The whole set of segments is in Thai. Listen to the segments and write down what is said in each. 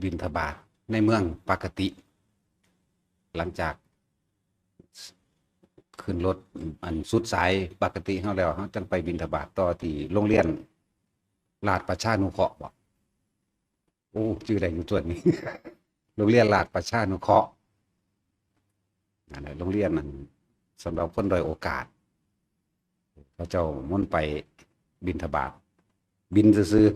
บิณฑบาตในเมืองปกติ หลังจากขึ้นรถอันสุดสายปกติเขาแล้วเขาจังไปบิณฑบาตต่อที่โรงเรียนราชประชานุเคราะห์บ่โอ้ชื่ออะไรอยู่ตัวนี้ โรงเรียนราชประชานุเคราะห์นั่นแหละโรงเรียนนั้นสำหรับคนด้อยโอกาสเขาเจ้ามุ่นไปบิณฑบาตบินซื้อ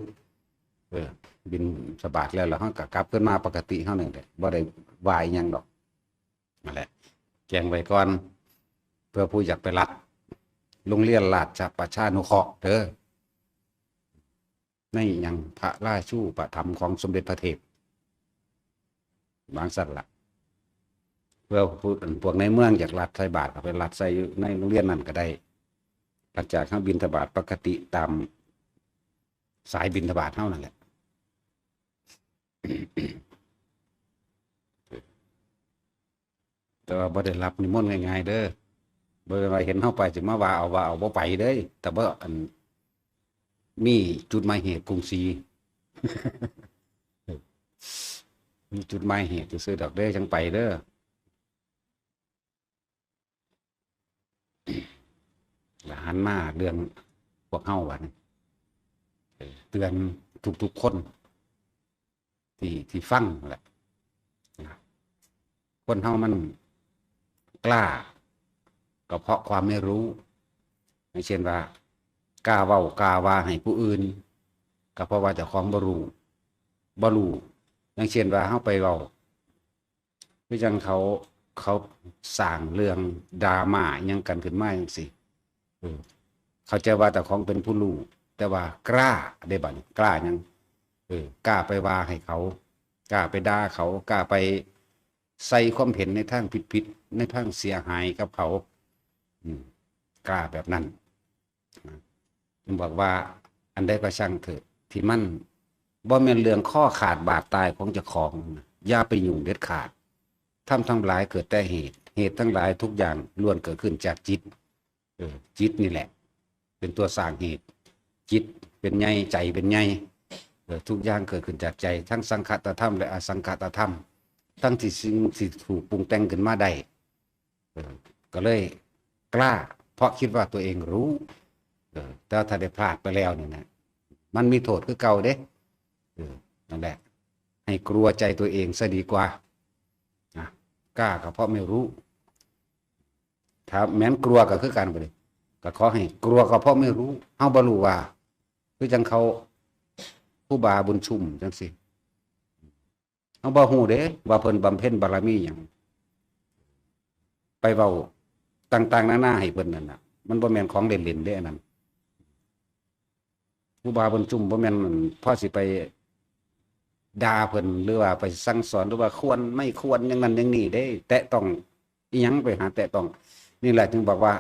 บินสบาทแล้วเขาก็กลับขึ้นมาปกติเขาหนึ่งเลยบ่ได้วายยังดอกนั่นแหละแจ้งไว้ก่อนเพื่อผู้อยากไปรัดโรงเรียนราชประชานุเคราะห์เด้อในยังพระราชูปถัมภ์ของสมเด็จพระเทพบางสัตว์ละเพื่อพวกในเมืองอยากรัดใส่บาตรไปรัดใส่ในโรงเรียนนั่นก็ได้หลังจากเขาบิณฑบาตปกติตามสายบิณฑบาตเท่านั่นแหละแต่ว่าบ่ได้รับนิมนต์ง่ายๆเด้อบ่ได้ว่าเห็นเฮาไปสิมาว่าเอาบ่ไปเด้อแต่บ่อันมีจุดหมายเหตุกรุงศรีมีจุดหมายเหตุซื่อๆดอกเด้อจังไปเด้อแล้วหันมาเรื่องพวกเฮาว่านี่เตือนทุกๆคนที่ฟังแหละคนเฮามันกล้าก็เพราะความไม่รู้อย่างเช่นว่ากล้าเว้ากล้าว่าให้ผู้อื่นก็เพราะว่าเจ้าของบ่รู้อย่างเช่นว่าเฮาไปเว้าคือจังเขาสร้างเรื่องดราม่าหยังกันขึ้นมาจังซี่เขาใจว่าเจ้าของเป็นผู้รู้แต่ว่ากล้าได้บัดนี้กล้าหยังกล้าไปว่าให้เขากล้าไปด่าเขากล้าไปใส่ความเห็นในทางผิดๆในทางเสียหายกับเขากล้าแบบนั้นผมบอกว่าอันใดก็ช่างเถิดที่มันบ่แม่นเรื่องข้อขาดบาดตายของเจ้าของอย่าไปยุ่งเด็ดขาดทำทั้งหลายเกิดแต่เหตุทั้งหลายทุกอย่างล้วนเกิดขึ้นจากจิตจิตนี่แหละเป็นตัวสร้างเหตุจิตเป็นใหญ่ใจเป็นใหญ่ทุกอย่างเกิดขึ้นจากใจทั้งสังขตธรรมและอสังขตธรรมทั้งที่สิ่งที่ถูกปรุงแต่งขึ้นมาได้ก็เลยกล้าเพราะคิดว่าตัวเองรู้แต่ถ้าได้พลาดไปแล้วเนี่ยนะมันมีโทษคือเก่าเด้นั่นแหละให้กลัวใจตัวเองซะดีกว่ากล้าก็เพราะไม่รู้ถ้าแม้นกลัวก็คือกันไปเลยก็ขอให้กลัวก็เพราะไม่รู้เฮาบ่รู้ว่าคือจังเขาผู้บาบุญชุมจังสิเฮาบ่ฮู้เด้ว่าเพิ่นบำเพ็ญบารมีหยังไปเว้าต่างๆนานาให้เพิ่นนั่นน่ะมันบ่แม่นของเล่นๆเด้อันนั้นผู้บาบุญชุมบ่แม่นพอสิไปด่าเพิ่นหรือว่าไปสั่งสอนหรือว่าควรไม่ควรอย่างนั้นอย่างนี้เด้แตะต้องอีหยังไปหาแตะต้องนี่แหละจึงบอกว่า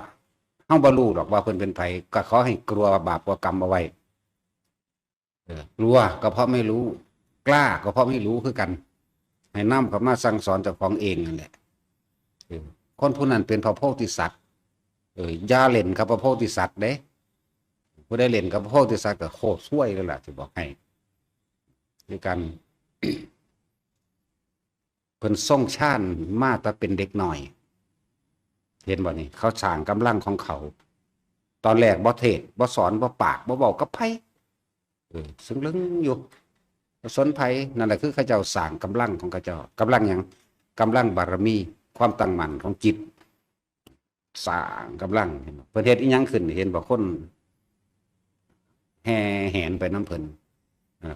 เฮาบ่รู้หรอกว่าเพิ่นเป็นไผก็ขอให้กลัวบาปกลัวกรรมเอาไว้กลัวก็เพราะไม่รู้กล้าก็เพราะไม่รู้คือกันให้นำเข้ามาสั่งสอนเจ้าของเองนั่นแหละคนผู้นั้นเป็นพระโพธิสัตว์อย่าเล่นกับพระโพธิสัตว์เด้ผู้ใดเล่นกับพระโพธิสัตว์ก็โคตรซวยเลยล่ะสิบอกให้ด้วยกัน เพิ่นทรงชาญมาแต่เป็นเด็กหน่อยเห็นบ่นี่เขาสร้างกำลังของเขา ตอนแรกบ่เทศบ่สอนบ่ปากบ่เว้ากับไผซึ่งลึงอยู่สนไผนั่นแหละคือเขาเจ้าสร้างกำลังของเขาเจ้ากำลังหยังกำลังบารมีความตั้งมั่นของจิตสร้างกำลังเพิ่นเฮ็ดอีหยังขึ้นเห็นบ่คนแห่แหนไปน้ำเพิ่น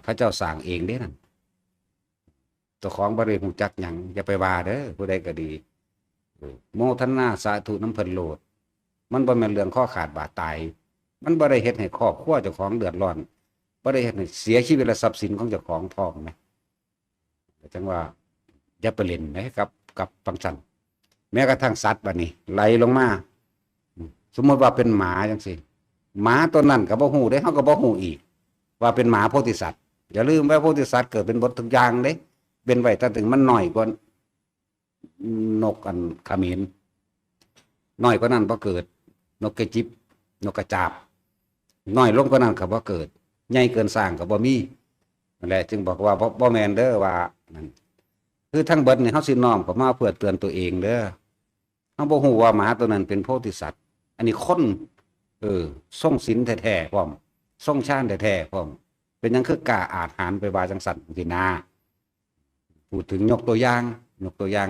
เขาเจ้าสร้างเองเด้นั่นตัวของบ่ได้ฮู้จักหยังอย่าไปว่าเด้อผู้ใดก็ดีโมทนาสาธุน้ำเพิ่นโลดมันบ่แม่นเรื่องข้อขาดบาดตายมันบ่ได้เฮ็ดให้ครอบครัวเจ้าของเดือดร้อนบ่ได้เฮ็ดให้เสียชีวิตและทรัพย์สินของเจ้าของพร้อมนะจังว่าอย่าไปเล่นนะครับกับฟังก์ชันแม้กระทั่งสัตว์บัดนี้ไหลลงมาสมมติว่าเป็นหมาจังซี่หมาตัวนั้นก็บ่ฮู้เด้เฮาก็บ่ฮู้อีกว่าเป็นหมาโพธิสัตว์อย่าลืมว่าโพธิสัตว์เกิดเป็นบททุกอย่างเด้เป็นไว้แต่ถึงมันน้อยกว่านกอันขมิ้นน้อยกว่านั้นบ่เกิดนกกระจิบนกกระจาบน้อยลงกว่านั้นก็บ่เกิดใหญ่เกินสร้างก็บ่มีนั่นแหละจึงบอกว่าบ่แม่นเด้อว่า นั่นคือทั้งเบิดนี่เฮาสิน้อมเข้ามาเพื่อเตือนตัวเองเด้อเฮาบ่ฮู้ว่าหมาตัวนั้นเป็นโพธิสัตว์อันนี้คนทรงศีลแท้ๆพร้อมทรงฌานแท้ๆพร้อมเป็นหยังคือกล้าอาจหาญไปว่าจังซั่นสินาพูดถึงยกตัวอย่าง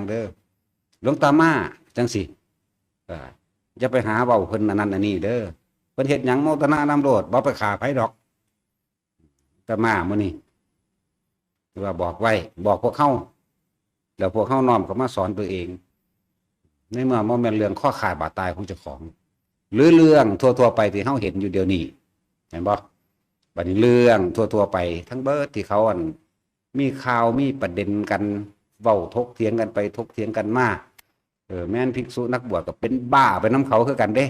เด้อหลวงตามาจังสิอย่าไปหาเว้าเพิ่นอันนั้นอันนี้เด้อเพิ่นเฮ็ดหยังโมทนานำโลดบ่ไปฆ่าไผดอกตามามื้อนี้ที่ว่าบอกไว้บอกพวกเฮาแล้วพวกเฮาน้อมเข้ามาสอนตัวเองในเมื่อบ่แม่นเรื่องข้อขาดบาดตายของเจ้าของหรือเรื่องทั่วๆไปที่เฮาเห็นอยู่เดี๋ยวนี้เห็นบ่บัดนี้เรื่องทั่วๆไปทั้งเบิดที่เขามีข่าวมีประเด็นกันเว้าถกเถียงกันไปถกเถียงกันมาแม่นภิกษุนักบวชก็เป็นบ้าไปน้ำเขาคือกันเด้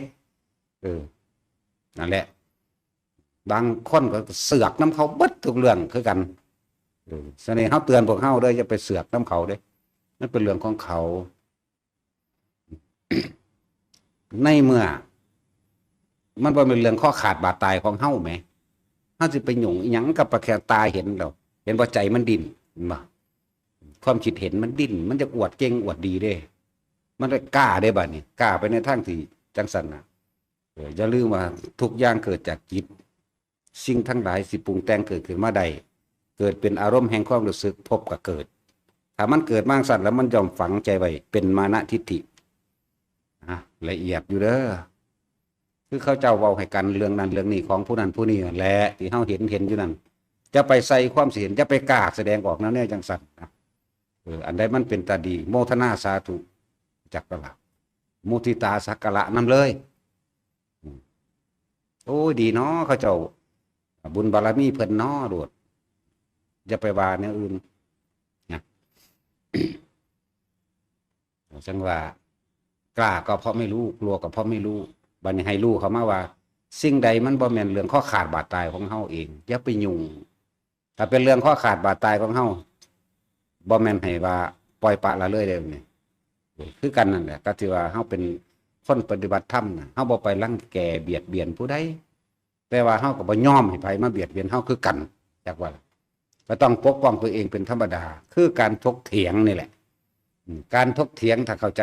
นั่นแหละบางคนก็เสือกน้ำเขาเบิดทุกเรื่องคือกันเสน่ห์เฮาเตือนพวกเฮาเด้ออย่าไปเสือกน้ำเขาเด้นั่นเป็นเรื่องของเขา ในเมื่อมันบ่เป็นเรื่องข้อขาดบาดตายของเฮาแหมเฮาสิไปหยุ่งอิหยังกับประแค่ตาเห็นแล้วเห็นว่าใจมันดิ้นบ่ความคิดเห็นมันดิ้นมันจะอวดเก่งอวดดีเด้มันได้กล้าได้บัดนี้กล้าไปในทางที่จังซั่นน่ะอย่าลืมว่าทุกอย่างเกิดจากจิตสิ่งทั้งหลายสิปรุงแต่งเกิดขึ้นมาใดเกิดเป็นอารมณ์แห่งความรู้สึกพบกับเกิดถ้ามันเกิดมาสั่นแล้วมันยอมฝังใจไว้เป็นมานะทิฏฐิละเอียดอยู่เด้อคือเขาเจ้าเว้าให้กันเรื่องนั้นเรื่องนี้ของผู้นั้นผู้นี้แหละที่เฮาเห็นอยู่นั่นจะไปใส่ความเห็นจะไปกล้าแสดงออกแนวจังซั่นอันใดมันเป็นตาดีโมทนาสาธุจักกะละมุทิตาสักกะละนำเลยโอ้ยดีเนาะเขาเจ้าบุญบารมีเพิ่นเนาะโดดอย่าไปว่าแนวอื่นนะจังว่ากล้าก็เพราะไม่รู้กลัวก็เพราะไม่รู้บัดนี้ให้รู้เขามาว่าสิ่งใดมันบ่แม่นเรื่องข้อขาดบาดตายของเฮาเองอย่าไปยุ่งถ้าเป็นเรื่องข้อขาดบาดตายของเฮาบ่แม่นให้ว่าปล่อยปละละเลยเด้นี่คือกันนั่นแหละก็ที่ว่าเฮาเป็นคนปฏิบัติธรรมน่ะเฮาบ่ไปรังแกเบียดเบียนผู้ใดแต่ว่าเฮาก็บ่ยอมให้ไผมาเบียดเบียนเฮาคือกันจักว่าก็ต้องปกป้องตัวเองเป็นธรรมดาคือการถกเถียงนี่แหละการถกเถียงถ้าเข้าใจ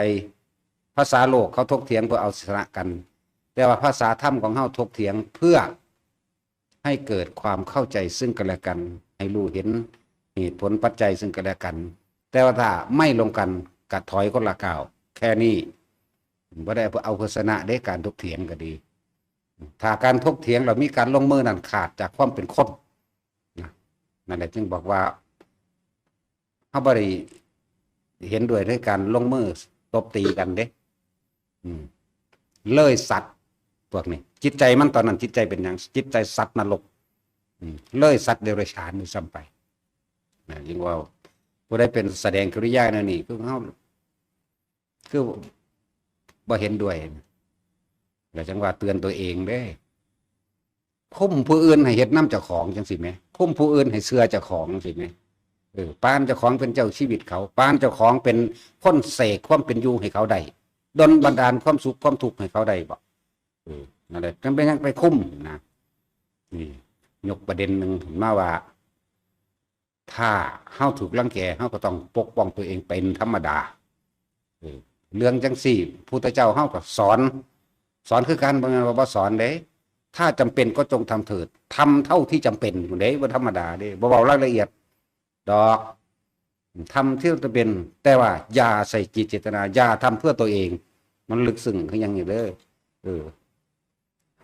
ภาษาโลกเขาถกเถียงเพื่อเอาชนะกันแต่ว่าภาษาธรรมของเฮาถกเถียงเพื่อให้เกิดความเข้าใจซึ่งกันและกันให้รู้เห็นเหตุผลปัจจัยซึ่งกันและกันแต่ว่าถ้าไม่ลงกันกัดถอยคนละก้าวแค่นี้บ่ได้เอาศาสนาได้การถกเถียงก็ดีถ้าการถกเถียงเรามีการลงมือนั่นขาดจากความเป็นคนนั่นแหละจึงบอกว่าเฮาบ่ได้เห็นด้วยในการลงมือตบตีกันเด้เลยสัตว์พวกนี้จิตใจมันตอนนั้นจิตใจเป็นอย่างจิตใจสัตว์นรกเลยสัตว์เดรัจฉานนี่ซ้ำไปยิ่งว่าผู้ใดเป็นแสดงกิริยานั่นนี่คือเฮาคือบ่เห็นด้วยแล้วจังว่าเตือนตัวเองเด้ข่มผู้อื่นให้เฮ็ดนำเจ้าของจังซี่แหมข่มผู้อื่นให้เชื่อเจ้าของจังซี่แหมปานเจ้าของเป็นเจ้าชีวิตเขาปานเจ้าของเป็นคนเสกความเป็นอยู่ให้เขาได้ดลบันดาลความสุขความทุกข์ให้เขาได้บ่นั่นแหละจังเป็นยังไปคุ้มนะนี่ยกประเด็นหนึ่งมาว่าถ้าเฮาถูกรังแกเฮาก็ต้องปกป้องตัวเองเป็นธรรมดาเรื่องจังสี่พุทธเจ้าเฮาก็สอนคือการบ่แม่นว่าบ่สอนเด้ถ้าจำเป็นก็จงทำเถิดทำเท่าที่จำเป็นเด้บ่ธรรมดาเด้บ่เว้ารายละเอียดดอกทำที่จะเป็นแต่ว่าอย่าใส่จิตเจตนาอย่าทำเพื่อตัวเองมันลึกซึ้งคือยังนี่เด้อ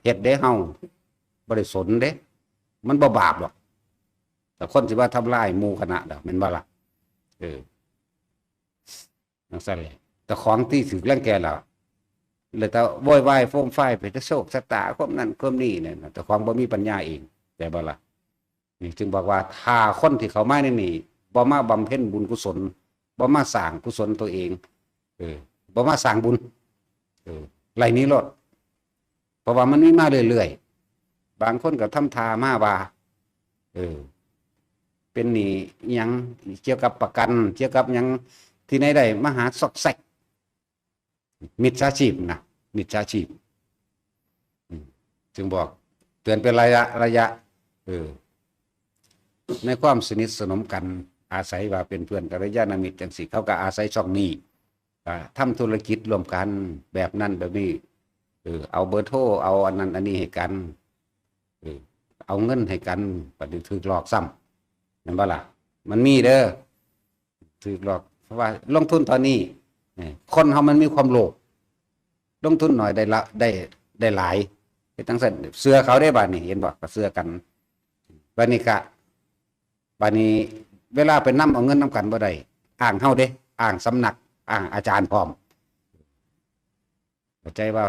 เฮ็ดเด้เฮาบ่ได้สนเด้มันบ่บาปหรอกแต่คนสิว่าทำลายหมู่คณะดอกแม่นบ่ล่ะจังซั่นแหละแต่ของที่ถูกรังแกแล้วเลยแต่โวยวายโฟมไฟไปจะโชคชะตาความนั้นความนี้เนี่ยแต่ของบ่มีปัญญาเองแต่บ่ล่ะนี่จึงบอกว่าถ้าคนที่เขามาในนี่บ่มาบำเพ็ญบุญกุศลบ่มาสร้างกุศลตัวเองบ่มาสร้างบุญไหลนี้ลดเพราะว่ามันมีมาเรื่อยๆบางคนก็ทำทามาว่าเป็นหนี้หยังเกี่ยวกับประกันเกี่ยวกับหยังที่ไหนได้มาหาซอกแซกมิจฉาชีพนะมิจฉาชีพจึงบอกเตือนเป็นระยะในความสนิทสนมกัน อาศัยว่าเป็นเพื่อนกัลยาณมิตรจังสิเขาก็อาศัยช่องนี้ทำธุรกิจร่วมกันแบบนั้นแบบนี้เอาเบอร์โทรเอาอันนั้นอันนี้ให้กันเอาเงินให้กันปฏิถือหลอกซ้ำนั่นบ่ล่ะมันมีเด้อถือหลอกเพราะว่าลงทุนตอนนี้คนเฮามันมีความโลภลงทุนหน่อยได้ละได้หลายไปตั้งแต่เสื้อเขาได้บาดนี้เห็นบ่ก็เสื้อกันบาดนี้กะบาดนี้เวลาไปนำเอาเงินนำกันบ่ได้อ้างเฮาเด้อ้างสำนักอ้างอาจารย์พร้อมเข้าใจว่า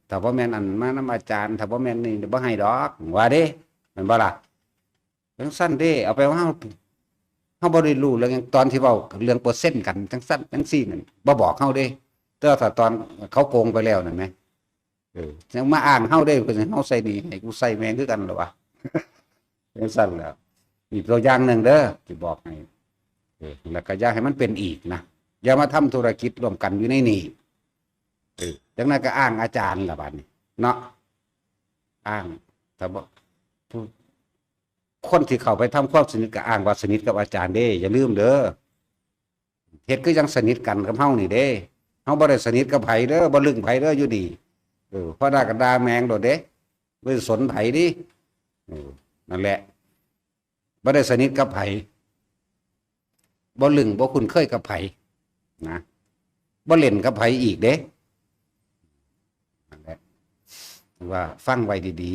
ถ้าบ่แม่นอันมานำอาจารย์ถ้าบ่แม่นนี่บ่ให้ดอกว่าเด้แม่นบ่ล่ะจังซั่นเด้เอาไปว่าเฮาบ่ได้รู้เรื่องตอนที่เว้าเรื่องเปอร์เซ็นต์กันจังซั่นจังซี่นั่นบ่บอกเฮาเด้แต่ถ้าตอนเขาโกงไปแล้วนั่นแหมจังมาอ้างเฮาเด้เพิ่นให้เฮาใส่นี่ให้กูใส่แม่งคือกันเหรอวะจังซั่นแหล้วอีกตัวอย่างหนึ่งเด้อสิบอกให้แล้วก็อย่าให้มันเป็นอีกนะอย่ามาทำธุรกิจร่วมกันอยู่ในนี่จังนั้นก็อ้างอาจารย์ละบัดนี้เนาะอ้างถ้าบ่คนที่เข้าไปทำความสนิทก็อ้างว่าสนิทกับอาจารย์เด้อย่าลืมเด้อเฮ็ดคือยังสนิทกันกับเฮานี่เด้เฮาบ่ได้สนิทกับไผเด้อบ่ลึงไผเด้ออยู่ดีเพราะด่าก็ด่าแมงโดดเด้บ่สนไผดินั่นแหละบ่ได้สนิทกับไผบ่ลึงบ่คุ้นเคยกับไผนะบ่เล่นกับไผอีกเด้นั่นแหละว่าฟังไว้ดี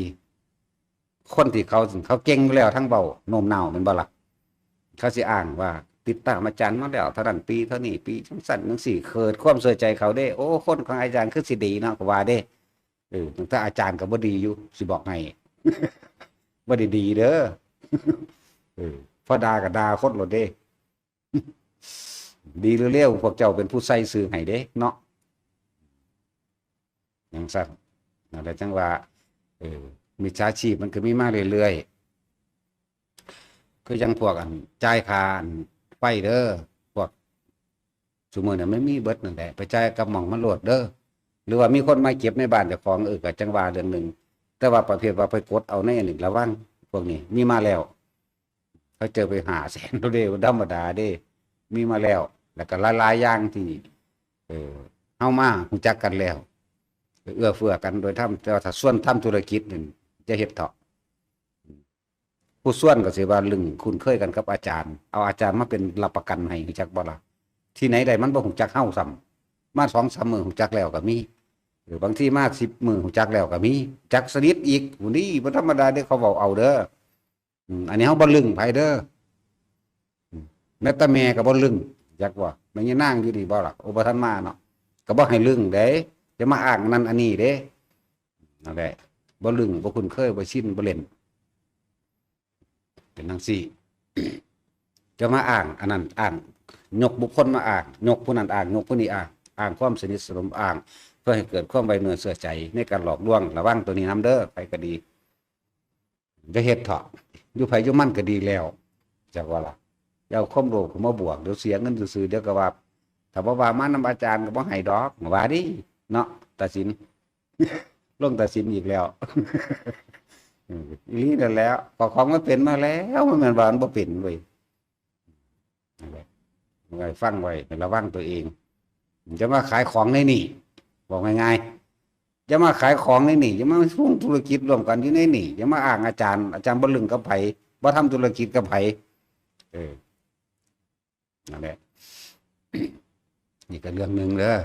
ๆคนที่เขาเก่งอยู่แล้วทั้งเบาโน้มน้าวแม่นบ่ล่ะเขาสิอ้างว่าติดตามอาจารย์มาแล้วเท่านั้นปีเท่านี้ปีจังซั่นจังซี่เกิดความเชื่อใจเขาเด้โอ้คนของอาจารย์คือสิดีเนาะก็ว่าเด้ตั้งแต่อาจารย์ก็บ่ดีอยู่สิบอกให้ บ่ได้ดีเด้อพอด่าก็ด่าคนโลดเด้ ดีหรือเลวพวกเจ้าเป็นผู้ใส่ซื่อให้เด้เนาะจังซั่นนั่นแหละจังว่ามิจฉาชีพมันก็มีมาเรื่อยๆคือจังพวกอันจ่ายค่าไฟเด้อพวกซุมื้อน่ะมันมีเบิดนั่นแหละไปจ่ายกับหม่องมันโลดเด้อหรือว่ามีคนมาเก็บในบ้านเจ้าของก็จังว่าเรื่องหนึ่งแต่ว่าประเภทว่าไปกดเอาในอันนี้ระวังพวกนี้มีมาแล้วเขาเจอไป500,000โดเด้ธรรมดาเด้มีมาแล้วแล้วก็หลายๆอย่างที่เฮามารู้จักกันแล้วเอื้อเฟื้อกันโดยแต่ว่าถ้าส่วนทำธุรกิจนี่จะเฮ็ดเถาะผู้ส่วนก็สิว่าลึงคุ้นเคยกันกับอาจารย์เอาอาจารย์มาเป็นรับประกันให้รู้จักบ่ล่ะที่ไหนได้มันบ่รู้จักเฮาซ้ำมา2-3 มื้อรู้จักแล้วก็มีบางทีมา10 มื้อรู้จักแล้วก็มีจักสนิทอีกผู้นี้บ่ธรรมดาเด้เขาเว้าเอาเด้ออันนี้เฮาบ่ลึงไผเด้อแม้แต่แม่ก็บ่ลึงจักว่าแม่นางอยู่นี่บ่ล่ะโอ้บ่ทันมาเนาะก็บ่ให้ลึงเด้จะมาอ้างนั่นอันนี้เด้นั่นแหละบ่ลึงบ่คุ้นเคยบ่ชินบ่เล่นเป็นจังซี่ จะมาอ้างอันนั้นอ้างยกบุคคลมาอ้างยกผู้นั้นอ้างยกผู้นี้อ้างความสนิทสนมอ้างเพื่อให้เกิดความไว้เนื้อเชื่อใจในการหลอกลวงระวังตัวนี้นำเด้อไปก็ดีจะเฮ็ดเถาะอยู่ไผอยู่มันก็ดีแล้วจักว่าล่ะอย่าเอาความโลภมาบวกเดี๋ยวเสียเงินซื่อๆเดี๋ยวก็ว่าถ้าบ่ว่ามานำอาจารย์ก็บ่ให้ดอกว่าดิเนาะตัดสิน ลงตัดสินอีกแล้ว อีหลีนั่นแหล้วพอของมันเป็นมาแล้วมันแม่นว่ามันบ่เป็นเว้ยนั่นแหละไว้ฟังไว้ระวังตัวเองจะมาขายของในนี่บอกง่ายๆจะมาขายของในนี่จะมาพุ่งธุรกิจร่วมกันอยู่ในนี่จะมาอ้างอาจารย์บ่ลึงกับไผบ่ทำธุรกิจกับไผนั่นแหละ นี่ก็เรื่องหนึ่งเด้อ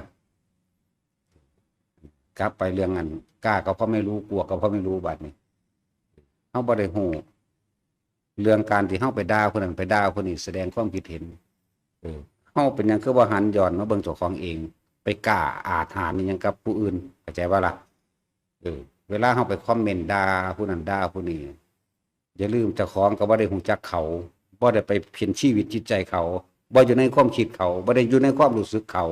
กลับไปเรื่องอันกล้าก็เพราะไม่รู้กลัวก็เพราะไม่รู้บัดนี้เฮาบ่ได้ฮู้เรื่องการที่เฮาไปด่าคนนั้นไปด่าคนนี้แสดงความคิดเห็นเฮาเป็นหยังคือบ่หันย้อนมาเบิ่งเจ้าของเองไปกล้าอาถรรพ์หยังกับผู้อื่นเข้าใจบ่ล่ะเวลาเฮาไปคอมเมนต์ด่าผู้นั้นด่าผู้นี้อย่าลืมเจ้าของก็บ่ได้ฮู้จักเขาบ่ได้ไปเพียนชีวิตจิตใจเขาบ่อยู่ในความคิดเขาบ่ได้อยู่ในความรู้สึกเขา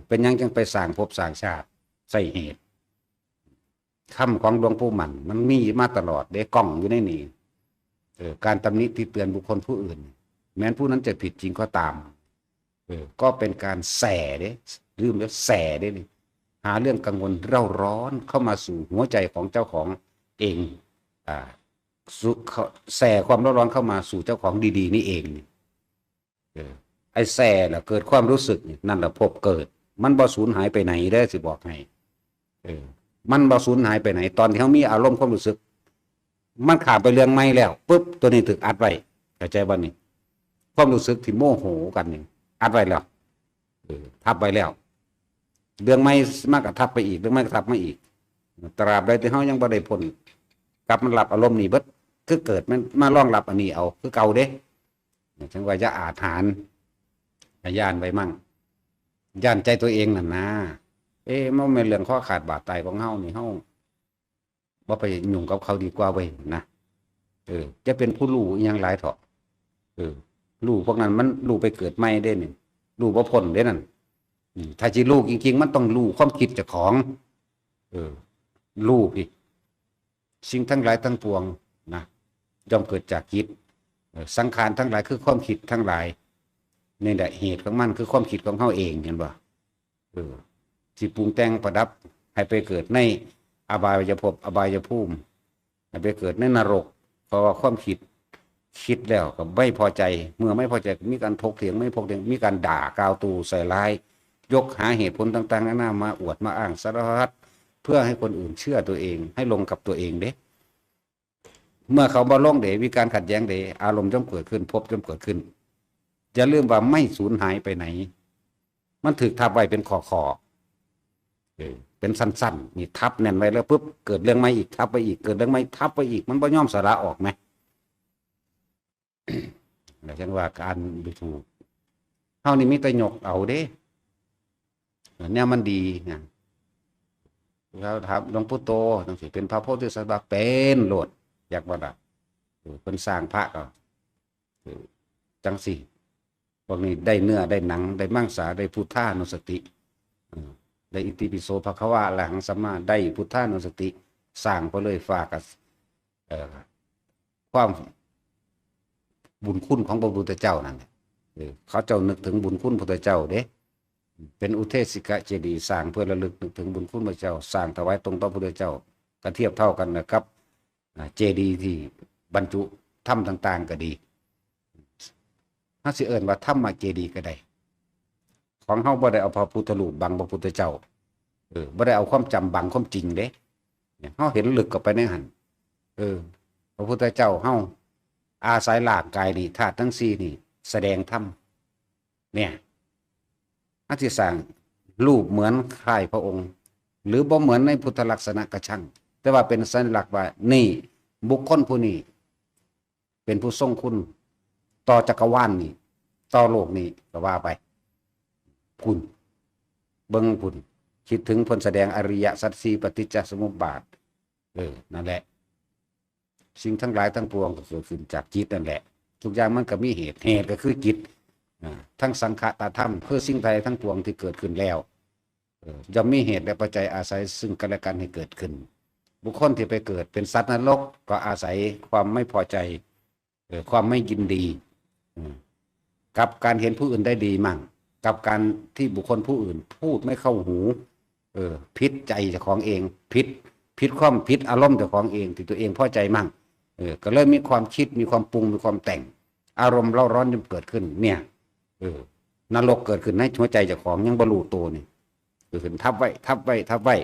เป็นหยังจังไปสร้างภพสร้างชาติใส่เหตุคำของหลวงปู่หมั่นมันมีมาตลอดเด้กล้องอยู่ในนี้การตำหนิติเตือนบุคคลผู้อื่นแม้นผู้นั้นจะผิดจริงก็ตามก็เป็นการแส่เด้ลืมแล้วแส่เด้นี่หาเรื่องกังวลเร่าร้อนเข้ามาสู่หัวใจของเจ้าของเองแส่ความเร่าร้อนเข้ามาสู่เจ้าของดีๆนี่เอง เออไอ้แส่ล่ะเกิดความรู้สึกนั่นแหละพบเกิดมันบ่สูญหายไปไหนเด้อสิบอกให้เออมันบ่สูญหายไปไหนตอนที่เขามีอารมณ์ความรู้สึกมันขาดไปเรื่องไม่แล้วปุ๊บตัวนี้ถึกอัดไว้เข้าใจบ่นี่ความรู้สึกที่โมโหกันนี่อัดไว้แล้วทับไว้แล้วเรื่องไม่มากกระทับไปอีกเรื่องไม่กระทับมาอีกตราบใดที่เขายังบ่ได้พ้นกลับมันหลับอารมณ์นี่เบิดคือเกิดมันมาล่องหลับอันนี้เอาคือเก่าเด้จังว่าจะอาถรรพ์ย่านไว้มั่งย่านใจตัวเองนั่นนะมันเป็นเรื่องข้อขาดบาดตายของเฮานี่เฮาบ่ไปยุ่งกับเขาดีกว่าเว้ยนะจะเป็นผู้รู้อีหยังหลายเถาะรู้พวกนั้นมันรู้ไปเกิดใหม่เด้นี่รู้บ่พ้นเด้นั่นถ้าสิรู้จริงๆมันต้องรู้ความคิดเจ้าของรู้พี่สิ่งทั้งหลายทั้งปวงนะย่อมเกิดจากจิตสังขารทั้งหลายคือความคิดทั้งหลายนี่แหละเหตุของมันคือความคิดของเฮาเองเห็นบ่สิปรุงแต่งประดับให้ไปเกิดในอบายภพอบายภูมิให้ไปเกิดในนรกเพราะว่าความคิดแล้วก็ไม่พอใจเมื่อไม่พอใจมีการถกเถียงไม่พกเถียงมีการด่ากล่าวตู่ใส่ร้ายยกหาเหตุผลต่างๆนานามาอวดมาอ้างสารพัดเพื่อให้คนอื่นเชื่อตัวเองให้ลงกับตัวเองเด้เมื่อเขาบ่ลงเดมีการขัดแย้งเดอารมณ์ย่อมเกิดขึ้นพบย่อมเกิดขึ้นอย่าลืมว่าไม่สูญหายไปไหนมันถูกทับไว้เป็นคอเป็นสั้นๆนี่ทับแน่นไว้แล้วปุ๊บเกิดเรื่องใหม่อีกทับไปอีกเกิดเรื่องใหม่ทับไปอีกมันบ่ย่อมสละออกไหมแล้วฉันว่าการดูถูกเฮานี่มีแต่ยกเอาเด้เนี่ยมันดีนะเราถามหลวงปู่โตจังสิเป็นพระโพธิสัตว์เป็นโลดอยากบ่ล่ะเป็นสร้างพระก็จังสิพวกนี้ได้เนื้อได้หนังได้มังสาได้พุทธานุสติได้อิติปิโสภควะอรหังสัมมาได้พุทธานุสติสร้างไปเลยฝากกับความบุญคุณของพระพุทธเจ้านั่นเขาเจ้านึกถึงบุญคุณพระพุทธเจ้าเด้เป็นอุเทศิกะเจดีย์สร้างเพื่อระลึกนึกถึงบุญคุณพระเจ้าสร้างถวายตรงต่อพระพุทธเจ้าก็เทียบเท่ากันนะครับเจดีย์ที่บรรจุถ้ำต่างๆก็ดีถ้าสิเอิ้นว่าถ้ำมาเจดีย์ก็ได้ของเฮาบ่ได้เอาพระพุทธรูปบังพระพุทธเจ้าบ่ได้เอาความจำบังความจริงเด้เฮาเห็นลึกเข้าไปในหันพระพุทธเจ้าเฮาอาศัยร่างกายนี่ธาตุทั้งสี่นี่แสดงธรรมเนี่ยอาทิสร้างรูปเหมือนคล้ายพระองค์หรือบ่เหมือนในพุทธลักษณะกระช่างแต่ว่าเป็นสัญลักษณ์ว่านี่บุคคลผู้นี้เป็นผู้ทรงคุณต่อจักรวาลนี่ต่อโลกนี้ก็ว่าไปคุณเบิ่งคุณคิดถึงผลแสดงอริยสัจสี่ปฏิจจสมุปบาทนั่นแหละสิ่งทั้งหลายทั้งปวงก็เกิดขึ้นจากจิตนั่นแหละทุกอย่างมันก็มีเหตุก็คือจิตทั้งสังขตธรรมคือสิ่งใดทั้งปวงที่เกิดขึ้นแล้วย่อมมีเหตุและปัจจัยอาศัยซึ่งกันและกันให้เกิดขึ้นบุคคลที่ไปเกิดเป็นสัตว์นรกก็อาศัยความไม่พอใจความไม่ยินดีกับการเห็นผู้อื่นได้ดีมั่งกับการที่บุคคลผู้อื่นพูดไม่เข้าหูพิษใจเจ้าของเองพิษความพิษอารมณ์เจ้าของเองที่ตัวเองพอใจมั่งก็เลยมีความคิดมีความปรุงมีความแต่งอารมณ์เร่าร้อนจะเกิดขึ้นเนี่ยนรกเกิดขึ้นในหัวใจเจ้าของยังบรรลุตัวนี่เกิดขึ้นทับไว้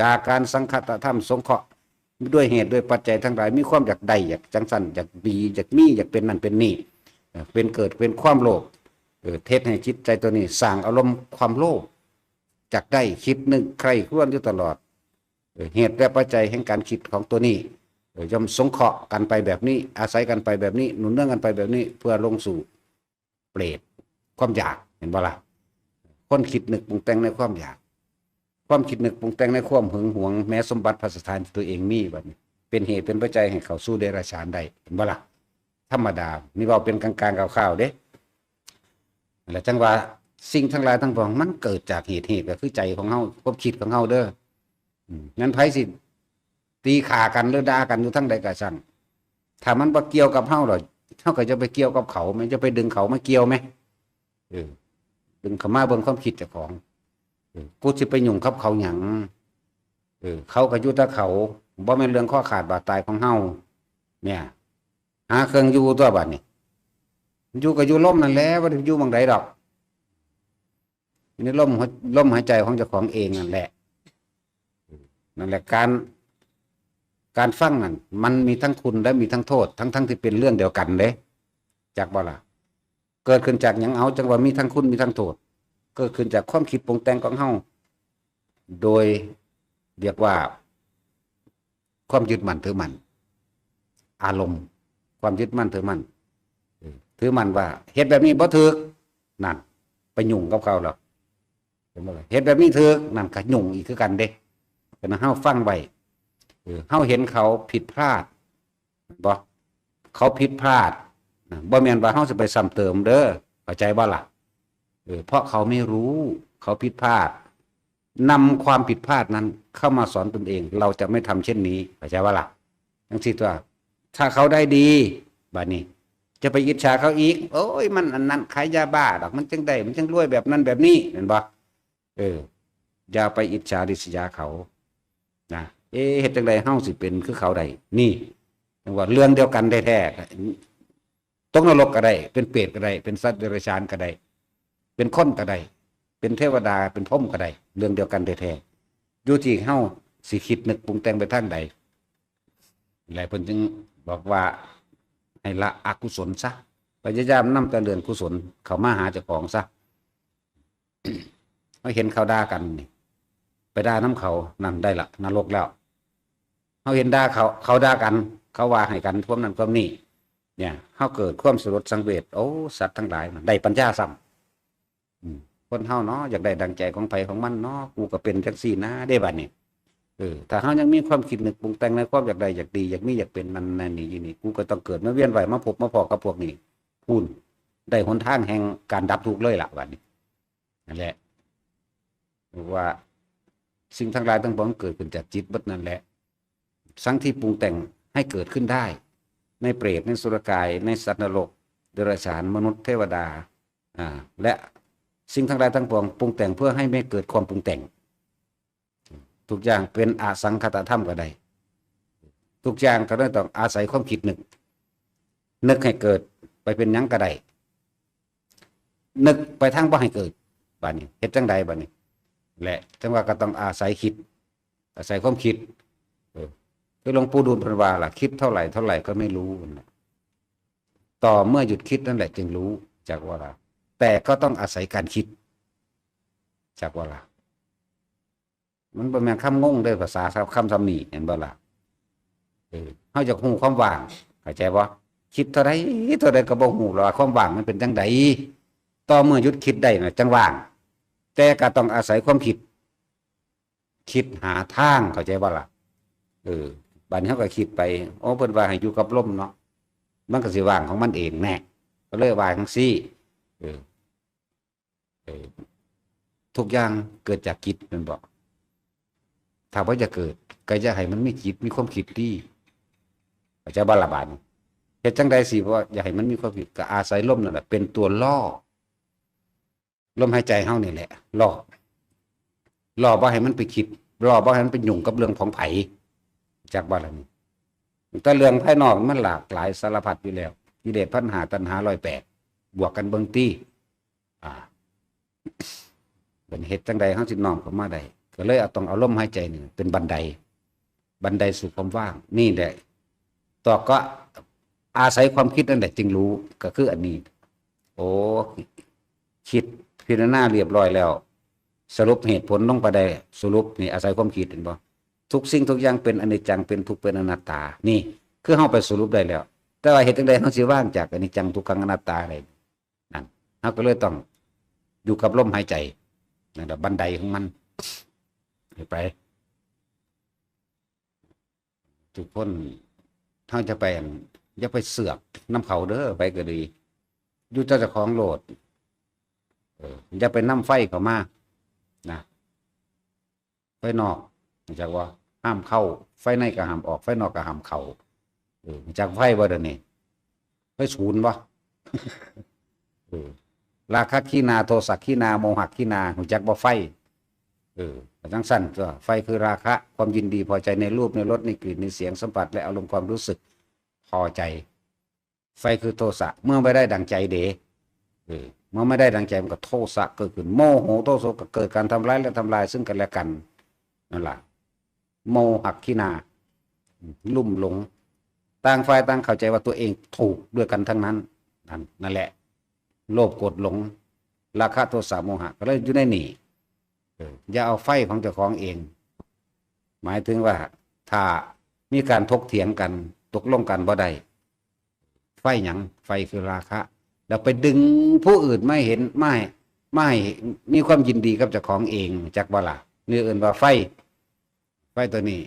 จากการสังคตธรรมสงเคราะห์ด้วยเหตุด้วยปัจจัยทั้งหลายมีความอยากได้อยากจังสันอยากดีอยากมีอยากเป็นนั่นเป็นนี่เป็นเกิดเป็นความโลภเทศให้จิตใจตัวนี้สร้างอารมณ์ความโลภจากได้คิดนึกใครครวญอยู่ตลอดเหตุและปัจจัยแห่งการคิดของตัวนี้ย่อมสงเคราะห์กันไปแบบนี้อาศัยกันไปแบบนี้หนุนเนื่องกันไปแบบนี้เพื่อลงสู่เปรตความอยากเห็นบ่ล่ะคนคิดนึกปรุงแต่งในความอยากความคิดนึกปรุงแต่งในความหึงหวงแม้สมบัติพระสถานที่ตัวเองมีบัดนี้เป็นเหตุเป็นปัจจัยให้เขาสู้เดรัจฉานได้เห็นบ่ล่ะธรรมดานี่ว่าเป็นกลางๆข่าวๆเด้แล้วจังว่าสิ่งทั้งหลายทั้งปวงมันเกิดจากเหตุก็คือใจของเฮาความคิดของเฮาเด้องั้นไผสิตีขากันหรือด่ากันอยู่ทั้งใดก็ช่างถ้ามันบ่เกี่ยวกับเฮาหรอกเฮาก็จะไปเกี่ยวกับเขามันจะไปดึงเขามาเกี่ยวไหมดึงเขามาเบิ่งความคิดเจ้าของกูสิไปยุ่งกับเขาหยังเขาก็อยู่แต่เขาบ่แม่นเรื่องข้อขาดบาดตายของเฮาเนี่ยหาเครื่องอยู่ตัวบัดนี้ อยู่กับอยู่ลมนั่นแหละว่าอยู่บางใดดอกนี่ลมหายใจของเจ้าของเองนั่นแหละนั่นแหละการฟังนั่นมันมีทั้งคุณและมีทั้งโทษทั้งที่เป็นเรื่องเดียวกันเด้จากบ่ล่ะเกิดขึ้นจากหยังเอาจังว่ามีทั้งคุณมีทั้งโทษเกิดขึ้นจากความคิดปรุงแต่งของเฮาโดยเรียกว่าความยึดมั่นถือมั่นอารมณ์ความยึดมั่นถือมั่นว่าเฮ็ดแบบนี้บ่ถูกนั่นไปยุ่งกับเขาแล้วเฮ็ดแบบนี้ถูกนั่นก็ยุ่งอีกคือกันเด้ฉะนั้นเฮาฟังไว้เฮาเห็นเขาผิดพลาดบ่เขาผิดพลาดบ่แม่นว่าเฮาสิไปซ้ำเติมเด้อเข้าใจบ่ล่ะเพราะเขาไม่รู้เขาผิดพลาดนำความผิดพลาดนั้นเข้ามาสอนตนเองเราจะไม่ทำเช่นนี้เข้าใจบ่ล่ะจังซี่ตัวถ้าเขาได้ดีบัดนี้จะไปอิจฉาเขาอีกโอ้ยมันอันนั้นขายยาบ้าดอกมันจังได้มันจังรวยแบบนั้นแบบนี้เห็นบ่อย่าไปอิจฉาริษยาเขานะเฮ็ดจังได๋เฮาสิเป็นคือเขาได้นี่จังว่าเรื่องเดียวกันแท้ๆตกนรกก็ได้เป็นเปรตก็ได้เป็นสัตว์เดรัจฉานก็ได้เป็นคนก็ได้เป็นเทวดาเป็นพรหมก็ได้เรื่องเดียวกันแท้ๆอยู่ที่เฮาสิคิดนึกปรุงแต่งไปทางใดหลายเพิ่นจึงบอกว่าให้ละอกุศลซะพยายามนำแต่เรื่องกุศลเข้ามาหาเจ้าของซะเฮาเห็นเขาด่ากันนี่ไปด่าน้ำเขานั่นได้ละนรกแล้วเขาเห็นด่าเขาด่ากันเขาว่าให้กันพวกนั้นพวกนี้เนี่ยเขาเกิดความสลดสังเวชโอ้สัตว์ทั้งหลายได้ปัญญาซ้ำคนเฮาเนาะอยากได้ดังใจของไผของมันเนาะกูก็เป็นจังซี่นะได้บัดนี้ถ้าเฮายังมีความคิดนึกปรุงแต่งในความอยากได้อยากดีอยากมีอยากเป็นนั่นนี่อยู่นี่กูก็ต้องเกิดมาเวียนว่ายมาพบมาพอกับพวกนี้พูนได้หนทางแห่งการดับทุกข์เลยล่ะบัดนี้นั่นแหละว่าสิ่งทั้งหลายทั้งปวงเกิดขึ้นจากจิตบัดนั่นแหละสังที่ปรุงแต่งให้เกิดขึ้นได้ในเปรตในสุรกายในสัตว์นรกเดรัจฉานมนุษย์เทวดาและสิ่งทั้งหลายทั้งปวงปรุงแต่งเพื่อให้ไม่เกิดความปรุงแต่งทุกอย่างเป็นอสังคตธรรมก็ได้ทุกอย่างก็ต้องอาศัยความคิดนึกให้เกิดไปเป็นหยังก็ได้นึกไปทางบ่ให้เกิดบัดนี้เฮ็ดจังใดบัดนี้และจังว่าก็ต้องอาศัยคิดอาศัยความคิดคือหลวงปู่ดูลย์เพิ่นว่าล่ะคิดเท่าไหร่ก็ไม่รู้ต่อเมื่อหยุดคิดนั่นแหละจึงรู้จากว่าล่ะแต่ก็ต้องอาศัยการคิดจากว่าล่ะมันบ่แม่นคำงงเด้อภาษาคำซ้ำนี้เห็นบ่ล่ะเฮาจะฮู้ความว่างเข้าใจบ่คิดเท่าใดก็บ่ฮู้หรอกความว่างมันเป็นจังไดต่อเมื่อหยุดคิดได้น่ะจังว่างแต่ก็ต้องอาศัยความคิดหาทางเข้าใจบ่ล่ะบัดนี้เฮาก็คิดไปโอ้เพิ่นว่าให้อยู่กับลมเนาะมันก็สิว่างของมันเองแน่ก็เลยว่าจังซี่ทุกอย่างเกิดจากจิตมันบอกถ้าว่าจะเกิดก็จะให้มันมีจิตมีความคิดดีเข้าใจบ่ล่ะบาดนี้เฮ็ดจังได๋สิเพราะอยากให้มันมีความคิดก็อาศัยลมนั่นแหละเป็นตัวล่อลมหายใจเฮานี่แหละล่อบ่ให้มันไปคิดล่อบ่ให้มันไปยุ่งกับเรื่องของไผจากบ่ล่ะนี่แต่เรื่องภายนอกมันหลากหลายสารพัดอยู่แล้วกิเลสพันหาตัณหา108บวกกันเบิ่งติเป็นเฮ็ดจังใดเฮาสิน้อมเข้ามาได้ก็เลยต้องเอาลมหายใจนี่เป็นบันไดสู่ความว่างนี่แหละต่อก็อาศัยความคิดนั่นแหละจึงรู้ก็คืออันนี้โอ้คิดพิจารณาเรียบร้อยแล้วสรุปเหตุผลลงไปได้สรุปนี่อาศัยความคิดเห็นบ่ทุกสิ่งทุกอย่างเป็นอนิจจังเป็นทุกข์เป็นอนัตตานี่คือเฮาไปสรุปได้แล้วแต่ว่าเหตุจังใดเฮาสิว่างจากอนิจจังทุกขังอนัตตาอะไรนั่นเฮาก็เลยต้องอยู่กับลมหายใจนั่นแหละบันไดของมันไปทุกคนเฮาจะไปอย่าไปเสือกน้ำเขาเด้อไปก็ดีอยู่เจ้าของโลดอย่าไปนำไฟเข้ามานะไฟนอกจากว่าห้ามเข้าไฟในก็ห้ามออกไฟนอกก็ห้ามเข้าจากไฟบ่เด้อนี่ไฟศูนย์บ่ ราคะขีนาโทสะขีนาโมหะขีนาหูจักบ่ไฟจังสั้นก็ไฟคือราคะความยินดีพอใจในรูปในรสในกลิ่นในเสียงสัมผัสและอารมณ์ความรู้สึกพอใจ ไฟคือโทสะเมื่อไม่ได้ดังใจเดเมื่อไม่ได้ดังใจมันก็โทสะเกิดขึ้นโมโหโทโสก็เกิดการทำร้ายและทำลายซึ่งกันและกันนั่นแหละโมหักขีนาลุ่มหลงต่างฝ่ายต่างเข้าใจว่าตัวเองถูกด้วยกันทั้งนั้นนั่นแหละโลภโกรธหลงราคะโทสะโมหะก็เลยอยู่ในนี่อย่าเอาไฟของเจ้าของเองหมายถึงว่าถ้ามีการถกเถียงกันตกลงกันบ่ได้ไฟหยังไฟคือราคะเราไปดึงผู้อื่นไม่เห็นไม่มีความยินดีกับเจ้าของเองจากบ่ล่ะนี่เอื่นว่าไฟตัวนี้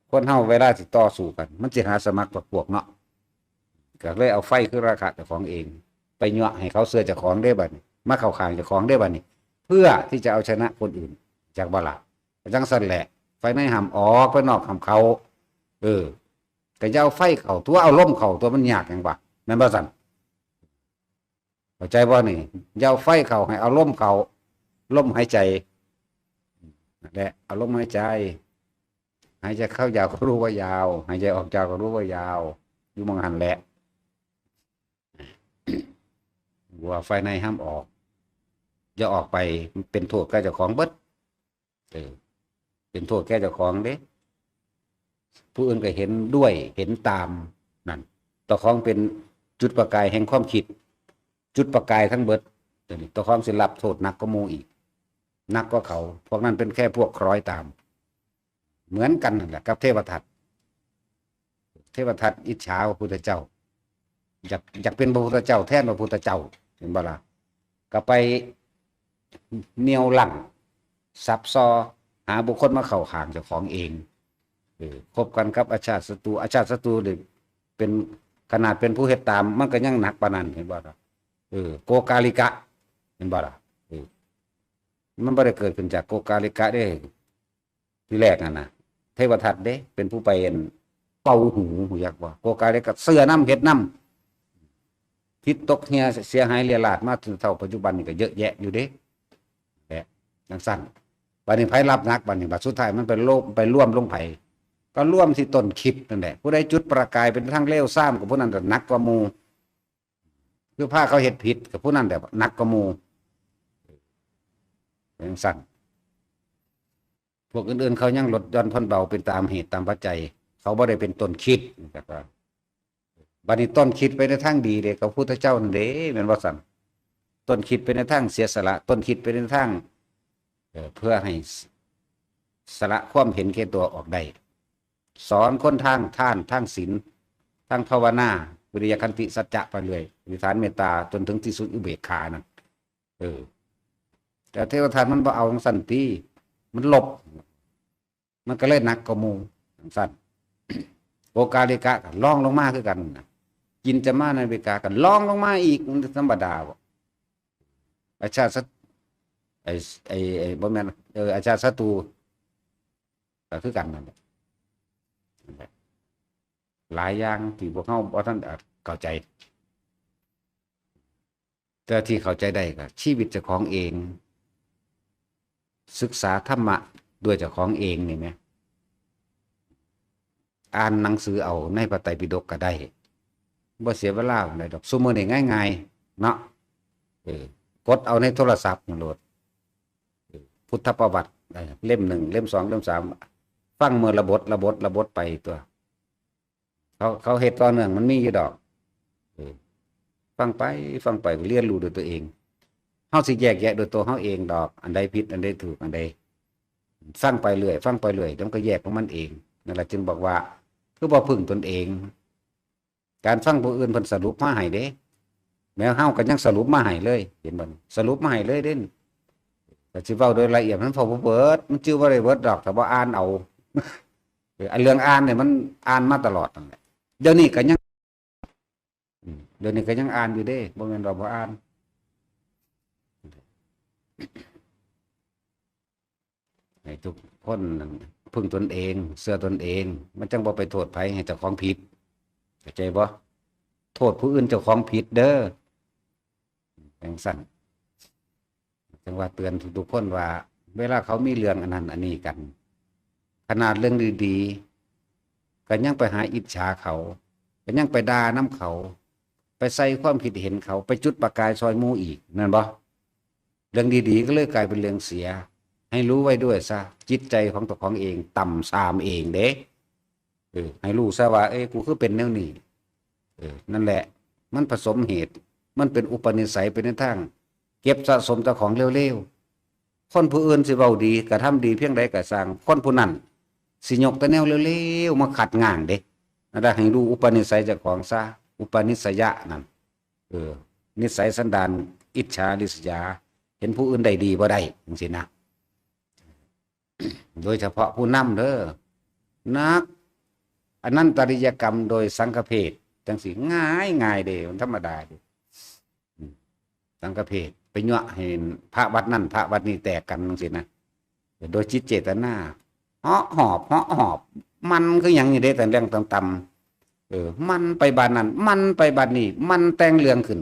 คนเฮาเวลาสิต่อสู้กันมันสิหาสมัครพวกเนาะก็เลยเอาไฟคือราคะเจ้าของเองไปยั่วให้เขาเสื้อเจ้าของได้บัดนี้มาเข้าข้างเจ้าของได้บัดนี้เพื่อที่จะเอาชนะคนอื่นจากบ่ล่ะจังซั่นแหละไฟในห้ามออกไปนอกห้ามเขาก็จะเอาไฟเข้าตัวเอาลมเข้าตัวมันยากจังวะแม่นบ่ซั่นเข้าใจบ่นี่อย่าเอาไฟเข้าให้เอาลมเข้าลมหายใจนั่นแหละเอาลมหายใจหายใจเข้ายาวก็รู้ว่ายาวหายใจออกยาวก็รู้ว่ายาวอยู่มองหันแหละว่าไฟในห้ามออกอย่าออกไปเป็นโทษแก่เจ้าของเบิดเป็นโทษแก่เจ้าของเด้ผู้อื่นก็เห็นด้วยเห็นตามนั่นต่อของเป็นจุดประกายแห่งความคิดจุดประกายทั้งเบิดต่อของสิรับโทษหนักก็มูอีกหนักก็เขาพวกนั้นเป็นแค่พวกคล้อยตามเหมือนกันนั่นแหละกับเทวทัตอิจฉาพระพุทธเจ้าอยากเป็นพระพุทธเจ้าแทนพระพุทธเจ้าเห็นบ่ล่ะก็ไปเหนี่ยวหลังซับซ้อหาบุคคลมาเข้าข้างเจ้าของเองคบกันกับอาชาติศัตรูเลยเป็นขนาดเป็นผู้เฮ็ดตามมันก็ยังหนักปานนั้นเห็นบ่ล่ะโกกาลิกะเห็นบ่ล่ะมันบ่ได้เกิดขึ้นจากโกกาลิกะได้ที่แรกนั่นน่ะเทวทัตเด้เป็นผู้ไปเป่าหูอยากว่าโกกาลิกะเสื้อน้ำเฮ็ดน้ำพิษตกเหียเสียหายเรียราดมาถึงเท่าปัจจุบันนี่ก็เยอะแยะอยู่เด้แหละจังซั่นบัดนี้ไผรับนักบัดนี้บัดสุดท้ายมันเป็นโลกไปร่วมลงไผก็ร่วมที่ต้นคลิปนั่นแหละผู้ใดจุดประกายเป็นทางเลวซ้ำกับผู้นั้นหนักกว่าหมู่คือพาเขาเฮ็ดผิดกับผู้นั้นแบบหนักกว่าหมู่จังซั่นพวกอื่นๆเขายังลดหย่อนผ่อนเบาเป็นตามเหตุตามปัจจัยเขาบ่ได้เป็นต้นคิดนะครับว่าบัดนี้ต้นคิดไปในทางดีเด้กับพระพุทธเจ้านั่นเด้แม่นบ่ซั่นต้นคิดไปในทางเสียสละต้นคิดไปในทางเพื่อให้สละความเห็นแก่ตัวออกได้สอนคนทางท่านทางศีลทางภาวนาวิริยขันติสัจจะไปเลยอธิษฐานเมตตาจนถึงที่สุดอุเบกขานั่นแต่เทวทัตมันบ่เอาสันติมันหลบมันก็เลยหนักกว่าหมู่สั่นโอกาลิกะก็ล่องลงมาคือกันกินจะมาในเบกากันล่องลงมาอีกมันธรรมดาบ่อาชาติบ่แม่นอาชาติศัตรูก็คือกันนั่นแหละหลายอย่างที่พวกเขาบ่ทันเข้าใจแต่ที่เข้าใจได้ก็ชีวิตเจ้าของเองศึกษาธรรมะด้วยเจ้าของเองนี่แหมอ่านหนังสือเอาในพระไตรปิฎกก็ได้บ่เสียเวลาได้ดอกซุมื้อนี้ง่ายๆเนาะกดเอาในโทรศัพท์โหลดพุทธประวัติเล่ม1เล่ม2เล่ม3ฟังมื้อละบทไปตัวเขาเฮ็ดต่อเนื่องมันมีอยู่ดอกฟังไปเรียนรู้ด้วยตัวเองเฮาสิแยกแยะโดยตัวเฮาเองดอกอันใดผิดอันใดถูกอันใดฟังไปเรื่อยเดี๋ยวมันก็แยกของมันเองนั่นแหละจึงบอกว่าคือบ่พึ่งตนเองการฟังผู้อื่นเพิ่นสรุปมาให้เด้แม้เฮาก็ยังสรุปมาให้เลยเห็นบ่สรุปมาให้เลยเด้แต่สิเว้าโดยละเอียดมันพอบ่เบิดมันจื้อบ่ได้เบิดดอกแต่บ่อ่านเอาอันเรื่องอ่านเนี่ยมันอ่านมาตลอดนั่นแหละเดี๋ยวนี้ก็ยังอ่านอยู่เด้บ่แม่นว่าบ่อ่านให้ทุกคนพึ่งตนเองเชื่อตนเองมันจังบ่ไปโทษไผให้เจ้าของผิดเข้าใจบ่โทษผู้อื่นเจ้าของผิดเด้อจังซั่นจังว่าเตือนทุกคนว่าเวลาเขามีเรื่องอันนั้นอันนี้กันขนาดเรื่องดีๆก็ยังไปหาอิจฉาเขา ก็ยังไปด่าน้ำเขาไปใส่ความคิดเห็นเขาไปจุดประกายซอยหมู่อีกนั่นบ่เรื่องดีๆก็เลยกลายเป็นเรื่องเสียให้รู้ไว้ด้วยซะจิตใจของตัวของเองต่ำทรามเองเด้ให้รู้ซะว่ากูคือเป็นแนวนี้นั่นแหละมันผสมเหตุมันเป็นอุปนิสัยเป็นในทางเก็บสะสมแต่ของเร็วๆคนผู้อื่นสิเว้าดีกระทำดีเพียงใดก็สร้างคนผู้นั้นสิยกแต่แนวเร็วๆมาขัดง้างเด้นั่นให้รู้อุปนิสัยเจ้าของซะอุปนิสัยะนั่นนิสัยสันดานอิจฉาริษยาเห็นผู้อื่นได้ดีบ่ได้จังซี่นะโดยเฉพาะผู้นำเด้อนักอนันตริยกรรมโดยสังฆเพศจังสิง่ายเด้มันธรรมดาเด้สังฆเพศไปยั่วให้พระวัดนั่นพระวัดนี้แตกกันจังซี่นะโดยจิตเจตนาเหาะหอบมันคือหยังนี่เด้แต่เรื่องต่ำๆมันไปบ้านนั้นมันไปบ้านนี้มันแต่งเรื่องขึ้น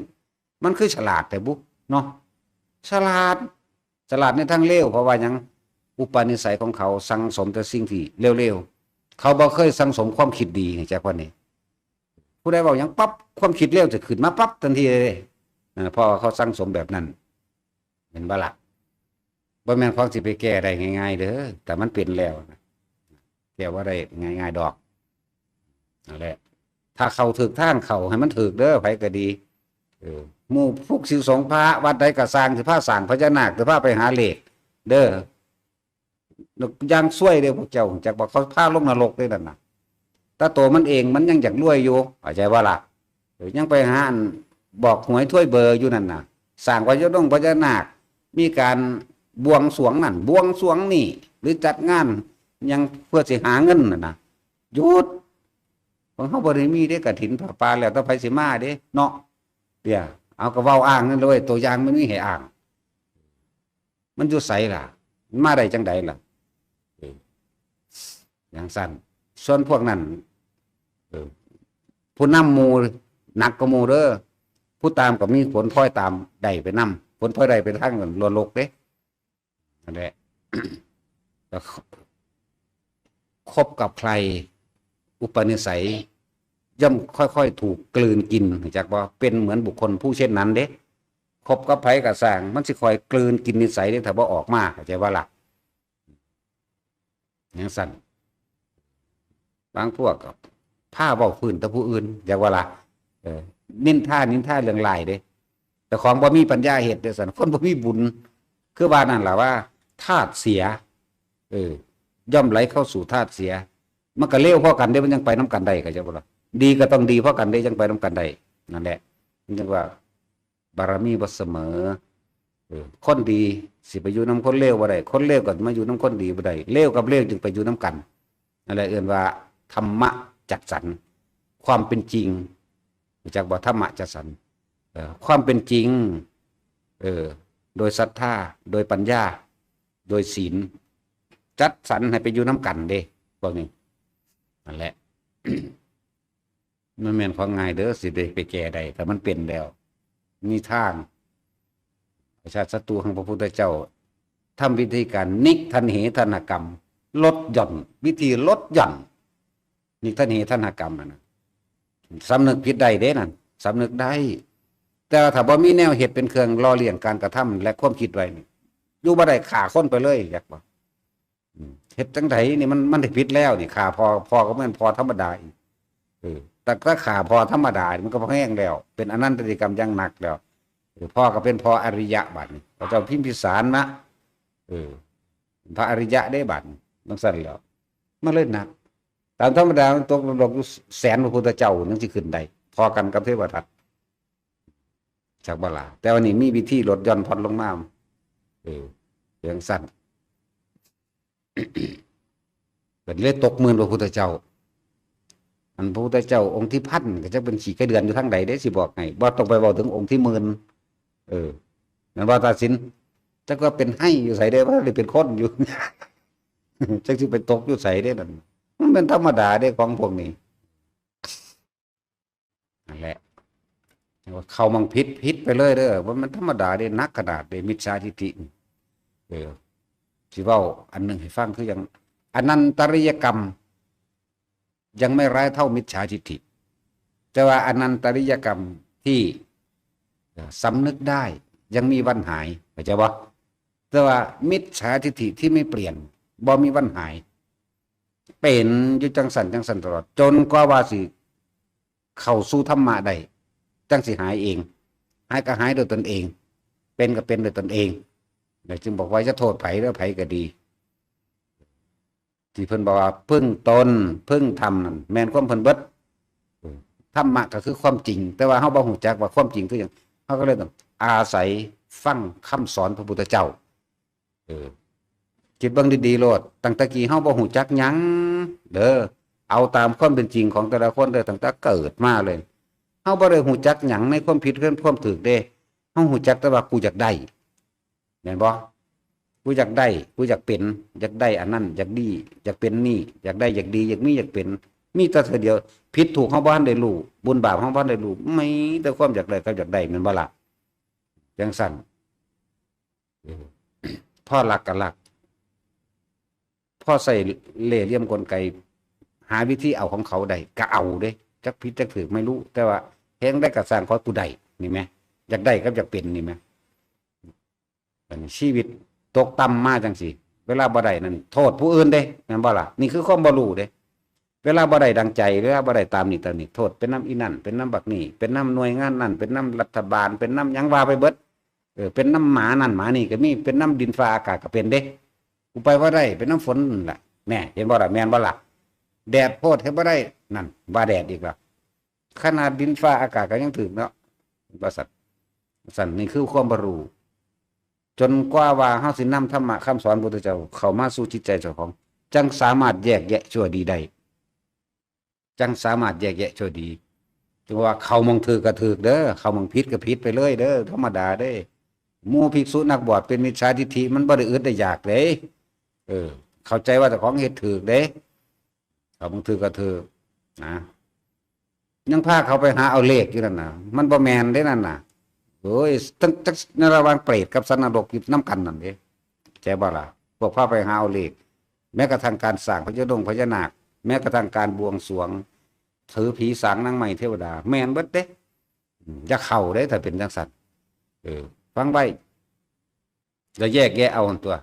มันคือฉลาดแต่บุเนาะฉลาดในทางเลวเพราะว่าหยังอุปนิสัยของเขาสังสมแต่สิ่งที่เร็วๆเขาบ่เคยสังสมความคิดดีจากคนนี้ผู้ใดบอกหยังปั๊บความคิดเร็วจะขึ้นมาปั๊บทันทีเลยเพราะเขาสังสมแบบนั้นเห็นบ่ล่ะบ่แม่นของสิไปแก้ได้ง่ายๆเด้อแต่มันเป็นแล้วแก้ว่าได้ง่ายๆดอกนั่นแหละถ้าเขาถึกทางเขาให้มันถึกเด้อไผก็ดีหมู่พวกสิสงฆ์พระวัดใดก็สร้างสิพาสร้างพญานาคสิพาไปหาเลขเด้อย่างช่วยเด้อพวกเจ้าจักบอกเขาพาลงนรกได้นั่นน่ะแต่ตัวมันเองมันยังอยากรวยอยู่เข้าใจว่าล่ะยังไปหาบอกหวยถ้วยเบอร์อยู่นั่นน่ะสร้างพญานาคมีการบวงสรวงนั่นบวงสรวงนี่หรือจัดงานยังเพื่อสิหาเงินน่ะนะหยุดของเขาบ่ได้มีได้กฐินผ้าป่าแล้วต้องไปสิมาเด้เนาะเดี๋ยวเอากระเว้าอ้างนั่นเลยตัวอย่างมันมีให้อ้างมันอยู่ไสล่ะมันมาได้จังใดล่ะอย่างสั้นส่วนพวกนั้นผู้นำหมู่หนักกว่าหมู่เด้อผู้ตามก็มีผลพลอยตามได้ไปนำผลพลอยได้ไปทางลวนโลกเด้นั่นแหละคบกับใครอุปนิสัยย่อมค่อยๆถูกกลืนกินจากว่าเป็นเหมือนบุคคลผู้เช่นนั้นเด้คบกับไผกับสร้างมันสิคอยกลืนกินนิสัยเด้ถ้าบ่ออกมาเข้าใจว่าล่ะอย่างสั้นบางพวกก็ผ้าเว้าพื้นแต่ผู้อื่นอย่างว่าล่ะนินท่าเรื่องหลายเด้แต่ของบ่มีปัญญาเฮ็ดเด้อซั่นคนบ่มีบุญคือว่านั่นล่ะว่าธาตุเสียย่อมไหลเข้าสู่ธาตุเสียมันก็เลวพอกันได้มันยังไปน้ำกันได้ก็จะบ่ล่ะดีก็ต้องดีพอกันได้ยังไปน้ำกันได้นั่นแหละมันจึงว่าบารมีบ่เสมอคนดีสิไปอยู่น้ำคนเลวบ่ได้คนเลวก็มาอยู่น้ำคนดีบ่ได้เลวกับเลวจึงไปอยู่น้ำกันนั่นแหละเอิ้นว่าธรรมะจัดสรรความเป็นจริงจากบ่ธรรมะจัดสรรความเป็นจริงโดยศรัทธาโดยปัญญาโดยศีลจัดสรรให้ไปอยู่น้ำกันเด้พวกนี้นั่นแหละ มันแม่นของง่ายเด้อสิได้ไปแก้ได้แต่มันเป็นแล้วมีทางประชาติศัตรูของพระพุทธเจ้าทำวิธีการนิกทันเหทนกรรมลดหย่อนวิธีลดหย่อนนิกทันเหทนกรรมนะสำนึกผิดได้เด้นั่นสำนึกได้แต่ถ้าบ่มีแนวเหตุเป็นเครื่องล่อเลี้ยงการกระทำและความคิดไว้อยู่บ่ได้ฆ่าคนไปเลยอยากบอกเฮ็ดจังไดนี่มันได้ผิดแล้วนี่ฆ่าพอก็เหมือนพอธรรมดาอีกแต่ถ้าฆ่าพอธรรมดามันก็พอแห้งแล้วเป็นอนันตริกรรมอย่างหนักแล้วพ่อก็เป็นพออริยะบัดนี้พระเจ้าพิมพิสารนะพระอริยะได้บัดต้องสั่นแล้วมันเลยหนักตามธรรมดามันตกลงแสนพระพุทธเจ้านั่นสิขึ้นได้พอกันกับเทวทัตจากบาลาแต่วันนี้มีวิธีลดหย่อนผ่อนลงมาอย่างสั้น เป็นเลยตกมือพระพุทธเจ้าอันพระพุทธเจ้าองค์ที่พันก็จะเป็นขี่กระเดือนอยู่ทางใดได้สิบอกไงว่าต้องไปบอกถึงองค์ที่หมื่นนั่นว่าตาสินจะก็เป็นให้อยู่ใส่ได้ว่าเลยเป็นคนอยู่ จะที่ไปตกอยู่ใส่ได้นั่นมันเป็นธรรมดาได้ของพวกนี้นั่นแหละเขามังพิษไปเลยเด้อว่ามันธรรมดาได้นักขนาดได้มิจฉาทิฏฐิที่ว่าอันหนึ่งให้ฟังคืออย่างอนันตริยกรรมยังไม่ร้ายเท่ามิจฉาทิฏฐิ แต่ว่าอนันตริยกรรมที่สำนึกได้ยังมีวันหายเข้าใจบ่แต่ว่ามิจฉาทิฏฐิที่ไม่เปลี่ยนบ่มีวันหายเป็นอยู่จังสันจังสันตลอดจนกว่าว่าสิเข้าสู่ธรรมะได้จังสิหายเองหายก็หายโดยตนเองเป็นก็เป็นโดยตนเองเลยจึงบอกว่าจะโทษไผหรือไผก็ดีที่เพิ่นบอกว่าพึ่งตนพึ่งธรรมนั่นแม่นความเพิ่นเบิดธรรมะก็คือความจริงแต่ว่าเฮาบ่ฮู้จักว่าความจริงคือหยังเฮาก็เลยต้องอาศัยฟังคำสอนพระพุทธเจ้าคิดเบิ่งดีๆโลดตั้งแต่กี้เฮาบ่ฮู้จักหยังเด้อเอาตามความเป็นจริงของแต่ละคนเด้อตั้งแต่เกิดมาเลยเฮาบ่ได้ฮู้จักหยังในความผิดเรื่องความถูกเด้เฮาฮู้จักแต่ว่ากูอยากได้แม่นบ่กูอยากได้กูอยากเป็นอยากได้อันนั้นอยากดีอยากเป็นนี่อยากได้อยากดีอยากมีอยากเป็นมีแต่เท่าเดียวผิดถูกเฮาบ่ทันได้รู้บุญบาปเฮาบ่ทันได้รู้ไม่แต่ความอยากได้กับอยากได้แม่นบ่ล่ะจังซั่นพ่อรักก็รักพ่อใส่เล่ห์เหลี่ยมกลไกหาวิธีเอาของเขาได้ก็เอาเด้จักผิดจักถูกไม่รู้แต่ว่าแฮงได้ก็สร้างขอกูได้นี่แหมอยากได้กับอยากเป็นนี่แหมชีวิตตกต่ำมาจังสิเวลาบ่ได้นั่นโทษผู้อื่นเด้แม่นบ่ล่ะนี่คือความบ่รู้เด้เวลาบ่ได้ดังใจเวลาบ่ได้ตามนี่ตามนี่โทษเป็นน้ำอีนั่นเป็นน้ำบักนี่เป็นน้ำหน่วยงานนั่นเป็นน้ำรัฐบาลเป็นน้ำหยังว่าไปเบิดเป็นน้ำหมานั่นหมานี่ก็มีเป็นน้ำดินฟ้าอากาศก็เป็นเด้กูไปว่าได้เป็นน้ำฝนนั่นล่ะแน่เห็นบ่ล่ะแม่นบ่ล่ะแดดโพดเฮ็ดบ่ได้นั่นว่าแดดอีกล่ะขนาดดินฟ้าอากาศก็ยังถึกเนาะบ่สั่นนี่คือความบ่รู้จนกว่าว่าเฮาสินำธรรมะคำสอนพุทธเจ้าเข้ามาสู่จิตใจเจ้าของจังสามารถแยกแยะชั่วดีได้จังสามารถแยกแยะชั่วดีจึงว่าเขามองถือก็ถือเด้อเขามองผิดก็ผิดไปเลยเด้อธรรมดาเด้หมู่ภิกษุนักบวชเป็นมิจฉาทิฏฐิมันบ่ได้อึดได้อยากเด้เข้าใจว่าเจ้าของเฮ็ดถูกเด้เขามองถือก็ถือนะยังพาเขาไปหาเอาเลขอยู่นั่นน่ะมันบ่แม่นเด้นั่นน่ะโอ้ยตั้งในระหว่างเปรตกับสัตว์นรกอยู่น้ำกันนั่นเองแจ้บ่ล่ะพวกพาไปหาเอาเลขแม้กระทั่งการสร้างพญานาคแม้กระทั่งการบวงสรวงถือผีสางนางไม้เทวดาแม่นเบิดเด้จะเข้าได้ถ้าเป็นจังซั่นฟังไว้จะแยกแยะเอาตัว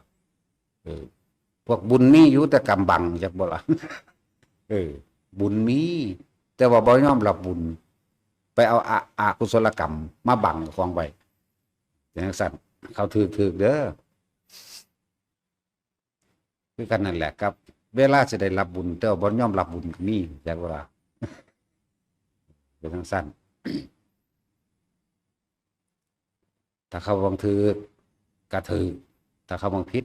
พวกบุญมีอยู่แต่กำบังจักบ่ล่ะบุญมีแต่ว่าบ่ยอมรับบุญไปเอาอากุศลกรรมมาบังของไว้อย่างนั้นสั่นเขาถือเด้อคือกันนั่นแหละครับเวลาจะได้รับบุญแต่ว่าบ่ยอมรับบุญก็มีอย่างว่าเป็นทั้งสั้นถ้าเขาบังถือกระถือถ้าเขาบังพิษ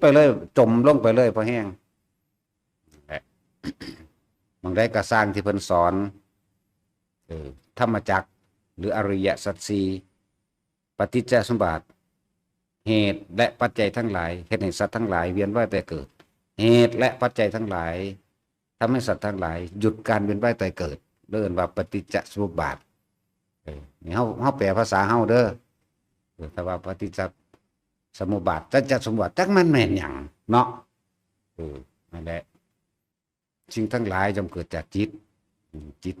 ไปเลยจมลงไปเลยเพราะแห้งบางได้กระสร้างที่เพิ่นสอนธรรมจักรหรืออริยสัจสี่ปฏิจจสมบัติเหตุและปัจจัยทั้งหลายเหตุให้สัตว์ทั้งหลายเวียนว่ายแต่เกิดเหตุและปัจจัยทั้งหลายทำให้สัตว์ทั้งหลายหยุดการเวียนว่ายแต่เกิดเรียกว่าปฏิจจสมุปบาทนี่เฮาแปลภาษาเฮาเด้อแต่ว่าปฏิจจสมุปบาทจะสมุปบาทจักมันแม่นหยังเนาะนั่นแหละสิ่งทั้งหลายย่อมเกิดจากจิต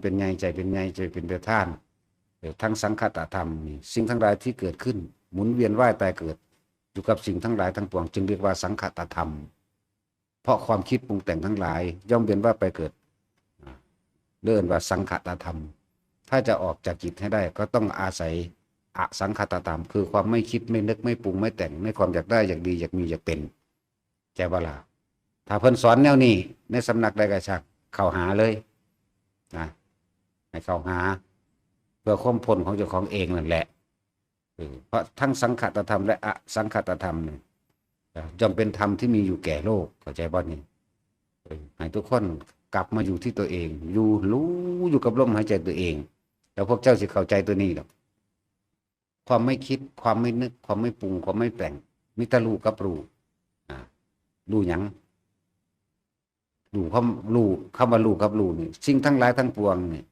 เป็นไงใจเป็นไงใจเป็นประธานทั้งสังคตธรรมสิ่งทั้งหลายที่เกิดขึ้นหมุนเวียนว่ายตายเกิดอยู่กับสิ่งทั้งหลายทั้งปวงจึงเรียกว่าสังคตธรรมเพราะความคิดปรุงแต่งทั้งหลายย่อมเวียนว่ายไปเกิดเรียกว่าสังคตธรรมถ้าจะออกจากจิตให้ได้ก็ต้องอาศัยอสังคตธรรมคือความไม่คิดไม่นึกไม่ปรุงไม่แต่งไม่ความอยากได้อยากดีอยากมีอยากเป็นแจ้บ่ล่ะถ้าเพิ่นสอนแนวนี้ในสำนักใดก็ชักเข้าหาเลยนะให้เข้าหาเพื่อความพ้นของเจ้าของเองนั่นแหละเพราะทั้งสังคตธรรมและอสังคตธรรมเนี่ยย่อมเป็นธรรมที่มีอยู่แก่โลกเข้าใจบ่นี่ให้ทุกคนกลับมาอยู่ที่ตัวเองอยู่รู้อยู่กับลมหายใจตัวเองแล้วพวกเจ้าสิเข้าใจตัวนี้หรอกความไม่คิดความไม่นึกความไม่ปรุงความไม่แต่งมิตรรู้กับรู้รู้หยังรู้คำว่ารู้กับรู้นี่สิ่งทั้งหลายทั้งปวงนี่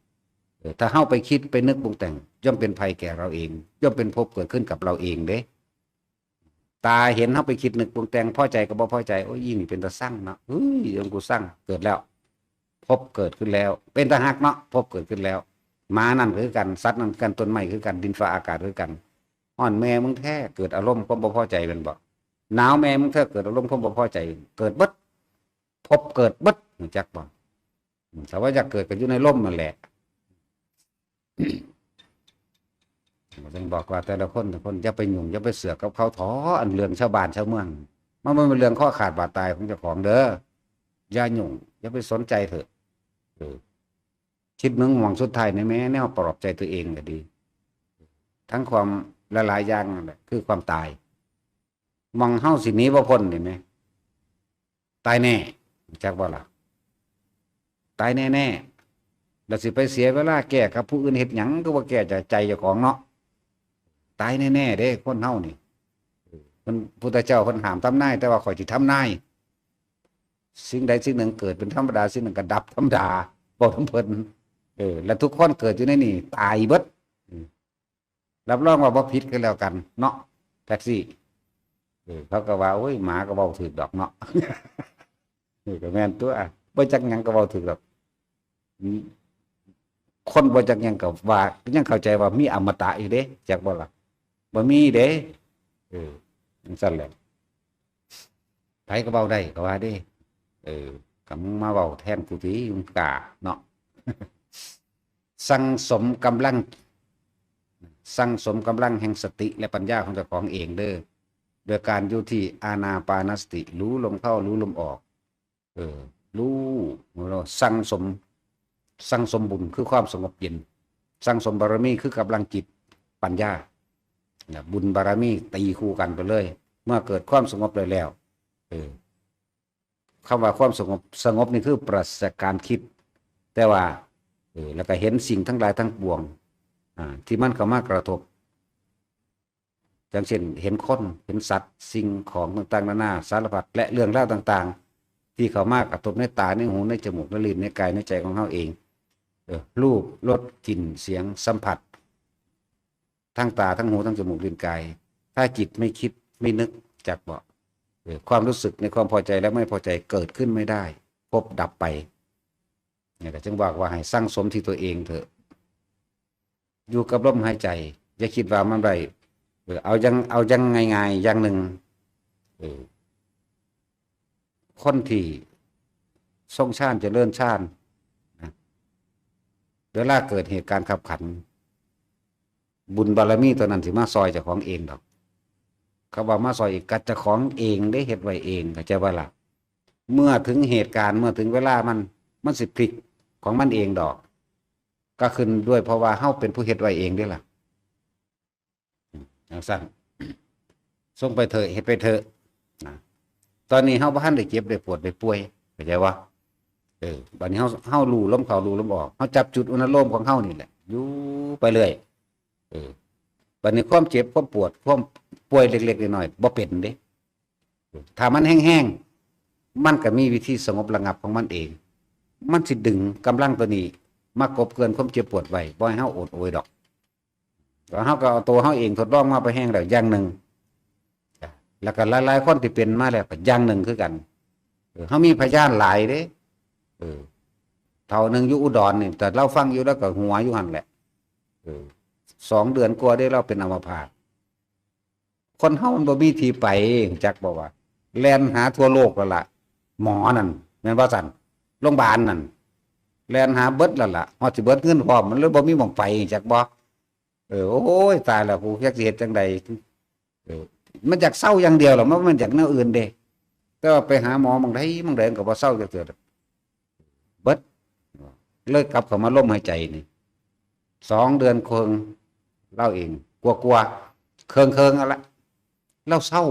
ถ้าเฮาไปคิดไปนึกปรุงแต่งย่อมเป็นภัยแก่เราเองย่อมเป็นภพเกิดขึ้นกับเราเองเด้ตาเห็นเฮาไปคิดนึกปรุงแต่งพอใจก็บ่พอใจโอ้ยนี่เป็นตาสั่งเนาะเฮ้ยยังกูสั่งเกิดแล้วภพเกิดขึ้นแล้วเป็นตาหักเนาะภพเกิดขึ้นแล้ว หมานั่นคือกันสัตว์นั่นกันต้นไม้คือกันดินฟ้าอากาศคือกันฮ้อนแม่มึงแท้เกิดอารมณ์ความบ่พอใจเป็นบ่หนาวแม่มึงแท้เกิดอารมณ์ความบ่พอใจเกิดเบิดพบเกิดเบิดรู้จักบ่แต่ว่าอยากเกิดก็อยู่ในลมนั่นแหละต้องบอกว่าแต่ละคนอย่าไปยุ่งอย่าไปเสือกกับเขาท้ออันเรื่องชาวบ้านชาวเมืองมันเป็นเรื่องข้อขาดบาดตายของเจ้าของเด้ออย่ายุ่งอย่าไปสนใจเถอะคิดมึงหวังสุดท้ายในแม้แนวปลอบใจตัวเองก็ดีทั้งความละลายอย่างนั่นแหละคือความตายมองเฮาสิหนีบ่พ้นเห็นไหมตายแน่จักบ่ล่ะตายแน่แน่แล้วสิไปเสียเวลาแก้กับผู้อื่นเฮ็ดหยังก็ว่าแก้ใจเจ้าของเนาะตายแน่แน่เด้คนเฮานี่เพิ่นพุทธเจ้าเพิ่นห้ามทำนายแต่ว่าข่อยสิทำนายสิ่งใดสิ่งหนึ่งเกิดเป็นธรรมดาสิ่งหนึ่งก็ดับธรรมดาบอกทั้งเพิ่นแล้วทุกคนเกิดอยู่ในนี่ตายเบิดรับรองว่าบ่ผิดกันแล้วกันเนาะแท็กซี่เขาก็ว่าโอ้ยหมาก็เว้าถูกดอกเนาะก็แม่นตัวบ่จักหยังก็เว้าถูกดอกคนบ่จักหยังก็ว่ายังเข้าใจว่ามีอมตะอยู่เด้จักบ่ล่ะบ่มีเด้จังซั่นแหละไผก็เว้าได้ก็ว่าเด้ก็มึงมาเว้าแทนกูติมึงกล้าเนาะสั่งสมกำลังแห่งสติและปัญญาของเจ้าของเองเด้อโดยการอยู่ที่อานาปานสติรู้ลมเข้ารู้ลมออกรู้เราสั่งสมบุญคือความสงบเย็นสั่งสมบารมีคือกำลังจิตปัญญาบุญบารมีตีคู่กันไปเลยเมื่อเกิดความสงบเลยแล้วคำว่าความสงบนี่คือปราศจากการคิดแต่ว่าแล้วก็เห็นสิ่งทั้งหลายทั้งปวงที่มันเข้ามากระทบอย่างเช่นเห็นคนเห็นสัตว์สิ่งของต่างๆนานาสารพัดและเรื่องราวต่างๆที่เข้ามากระทบในตาในหูในจมูกในลิ้นในกายในใจของเขาเองรูปรสกลิ่นเสียงสัมผัสทั้งตาทั้งหูทั้งจมูกลิ้นกายถ้าจิตไม่คิดไม่นึกจักบ่ความรู้สึกในความพอใจและไม่พอใจเกิดขึ้นไม่ได้พบดับไปเนี่ยจึงบอกว่าให้สร้างสมที่ตัวเองเถอะอยู่กับลมหายใจอย่าคิดว่ามันได้เอายังง่ายๆอย่างหนึ่งคนที่ทรงชาติเจริญชาติเวลาเกิดเหตุการณ์ขับขันบุญบารมีตัวนั้นสิมาซอยเจ้าของเองดอกเขาบอกมาซอยอีกกัดเจ้าของเองได้เฮ็ดไว้เองเข้าใจว่าล่ะเมื่อถึงเหตุการณ์เมื่อถึงเวลามันสิพลิกของมันเองดอกก็ขึ้นด้วยเพราะว่าเฮาเป็นผู้เฮ็ดไว้เองด้วยล่ะอย่างสั้นส่งไปเถอะเฮ็ดไปเถอะนะตอนนี้เฮาบ่ทันได้เจ็บได้ปวดได้ป่วยเข้าใจว่าบัดนี้เฮารู้ลมเข้ารู้ลมออกเฮาจับจุดอุณหภูมิของเฮานี่แหละอยู่ไปเรื่อยบัดนี้ความเจ็บความปวดความป่วยเล็กๆน้อยๆบ่เป็นเด้ถ้ามันแห้งๆมันก็มีวิธีสงบระงับของมันเองมันสิดึงกำลังตัวนี้มากบเกินความเจ็บปวดไว้บ่ให้เฮาอดโอยดอกแล้วเฮาก็เอาตัวเฮาเองทดลองมาไปแห้งแล้วอย่างหนึ่งแล้วก็หลายๆคนที่เป็นมาแล้วก็อย่างหนึ่งคือกันเฮามีพยานหลายเด้เท่านึงอยู่อุดรนี่แต่เราฟังอยู่แล้วก็หัวอยู่หั่นแหละ2 เดือนกว่าได้เราเป็นอัมพาตคนเฮามันบ่มีที่ไปจักบ่ว่าแล่นหาทั่วโลกแล้วล่ะหมอนั่นแม่นบ่ซั่นโรงพยาบาลนั่นแล่นหาเบิดแล้วล่ะฮอดสิเบิดเงินพร้อมมันเลยบ่มีหม้องไปจักบ่โอ้ยตายแล้วกูจักสิเฮ็ดจังใดมันอยากเศร้าอย่างเดียวหรอมันอยากแนวอื่นเด้แต่ว่าไปหาหมอหม้องใดก็บ่เศร้าจักเทื่อเบิดเลยกลับเข้ามาลมหายใจนี่2 เดือนครึ่งเล่าเองกลัวเคิงเอาละเล่าเศร้า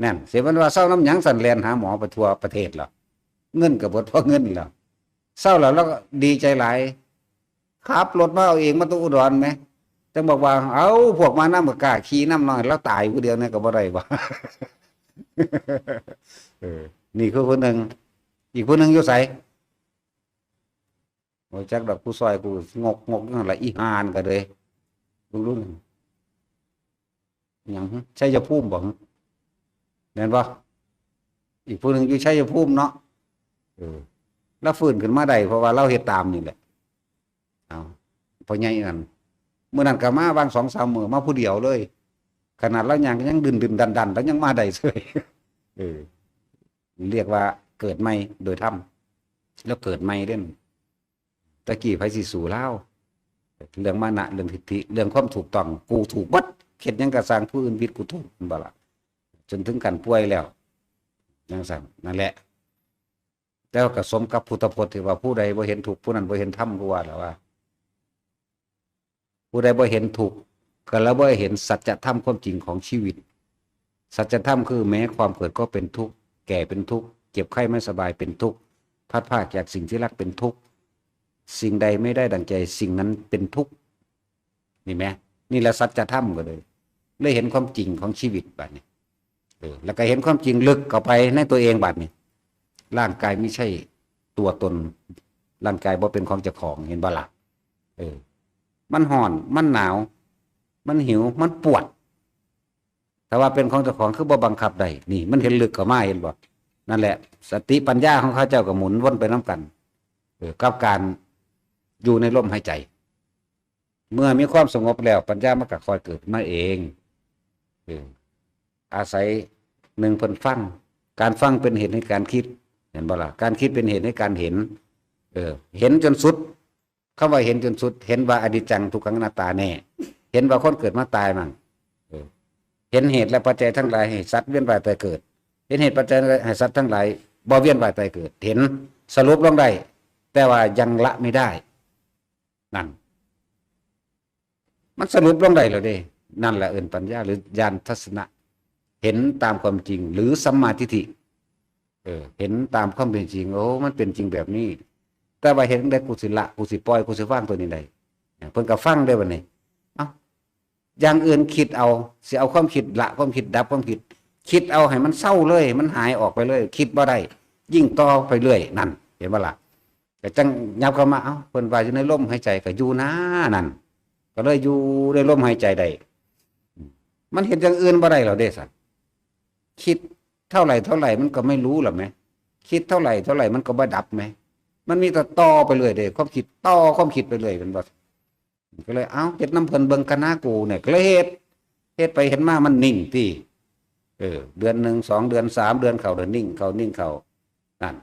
นั่นเสียมันว่าเศร้าน้ำหยังสั่นแลนหาหมอไปทั่วประเทศแล้วเงินก็เบิดเพราะเงินแล้วเศร้าแล้วก็ดีใจหลายขับรถมาเอาเองมาตู้อุดรไหมจังบอกว่าเอาพวกมาน้ำกับกาขี่น้ำน้อยแล้วตายผู้เดียวเนี่ยก็บ่ได้บ่ นี่คือคนหนึ่งอีกคนหนึ่งอยู่ไสโอ้จักดอกผู้ซอยกูงกนั่นแหละอีหานก็เลยรุ่นอย่างชัยภูมิบ่เห็นป่ะอีกผู้หนึ่งอยู่ชัยภูมิเนาะแล้วฟื้นขึ้นมาได้เพราะว่าเราเฮ็ดตามนี่แหละเอา พ่อใหญ่นั่นมื้อนั้นก็มาวาง2-3 มื้อมาผู้เดียวเลยขนาดแล้วยังดึนดันแล้วยังมาได้เฉยเออเรียกว่าเกิดใหม่โดยธรรมแล้วเกิดใหม่เด้นตะกี้ไผสิสู่ลาวเรื่องมานะเรื่องทิฏฐิเรื่องความถูกต้องกูถูกบัดเฮ็ดหยังก็สร้างผู้อื่นผิดกูถูกบ่ล่ะจนถึงกันป่วยแล้วจังซั่นนั่นแหละแล้วก็สมกับพุทธพจน์ที่ว่าผู้ใดบ่เห็นทุกข์ผู้นั้นบ่เห็นธรรมก็ว่าแล้วว่าผู้ใดบ่เห็นทุกข์ก็แล้วบ่เห็นสัจธรรมความจริงของชีวิตสัจธรรมคือแม้ความเกิดก็เป็นทุกข์แก่เป็นทุกข์เจ็บไข้ไม่สบายเป็นทุกข์พลัดพรากจากสิ่งที่รักเป็นทุกข์สิ่งใดไม่ได้ดังใจสิ่งนั้นเป็นทุกข์นี่แม้นี่แหละสัจธรรมก็เลยเห็นความจริงของชีวิตบัดนี้แล้วก็เห็นความจริงลึกเข้าไปในตัวเองบัดนี้ร่างกายไม่ใช่ตัวตนร่างกายบ่เป็นของเจ้าของเห็นบ่ล่ะมันร้อนมันหนาวมันหิวมันปวดแต่ว่าเป็นของเจ้าของคือบ่บังคับได้นี่มันเห็นลึกเข้ามาเห็นบ่นั่นแหละสติปัญญาของเขาเจ้าก็หมุนวนไปน้ำกันกับการอยู่ในลมหายใจเมื่อมีความสงบแล้วปัญญามันก็ค่อยเกิดมาเองอาศัยหนึ่งเพิ่นฟังการฟังเป็นเหตุให้การคิดเห็นบ่ล่ะการคิดเป็นเหตุให้การเห็นเห็นจนสุดคำว่าเห็นจนสุดเห็นว่าอนิจจังทุกขังอนัตตาแน่เห็นว่าคนเกิดมาตายมั่งเห็นเหตุและปัจจัยทั้งหลายให้สัตว์เวียนว่ายตายเกิดเห็นเหตุปัจจัยให้สัตว์ทั้งหลายบ่เวียนว่ายตายเกิดเห็นสรุปลงได้แต่ว่ายังละไม่ได้นั่นมันสรุปลงได้แล้วเด้นั่นแหละปัญญาหรือญาณทัศนะเห็นตามความจริงหรือสัมมาทิฏฐิเห็นตามความเป็นจริงโอ้มันเป็นจริงแบบนี้แต่ว่าเห็นได้กูสิละกูสิปล่อยกูสิฟังตัวนี้ได้เพิ่นก็ฟังได้บัดนี้เอ้าอย่างอื่นคิดเอาสิเอาความคิดละความคิดดับความคิดคิดเอาให้มันเศร้าเลยมันหายออกไปเลยคิดบ่ได้ยิ่งต่อไปเรื่อยนั่นเห็นบ่ล่ะก็จังยับเข้ามาเอ้าเพิ่นว่าอยู่ในลมหายใจก็อยู่นะนั่นก็เลยอยู่ในลมหายใจได้มันเห็นอย่างอื่นบ่ได้หรอเด้สัตว์คิดเท่าไหร่มันก็ไม่รู้หรอไหมคิดเท่าไหร่มันก็บ่ดับไหมมันมีแต่ต่อไปเรื่อยเด้ความคิดต่อความคิดไปเรื่อยเป็นบ่ก็เลยเอ้าเฮ็ดน้ำเพิ่นเบิ่งคณะกูเนี่ยก็เลยเฮ็ดไปเห็นมามันนิ่งติเดือน1 2เดือน3เดือนเข้าเดือนนิ่งเข้านั่น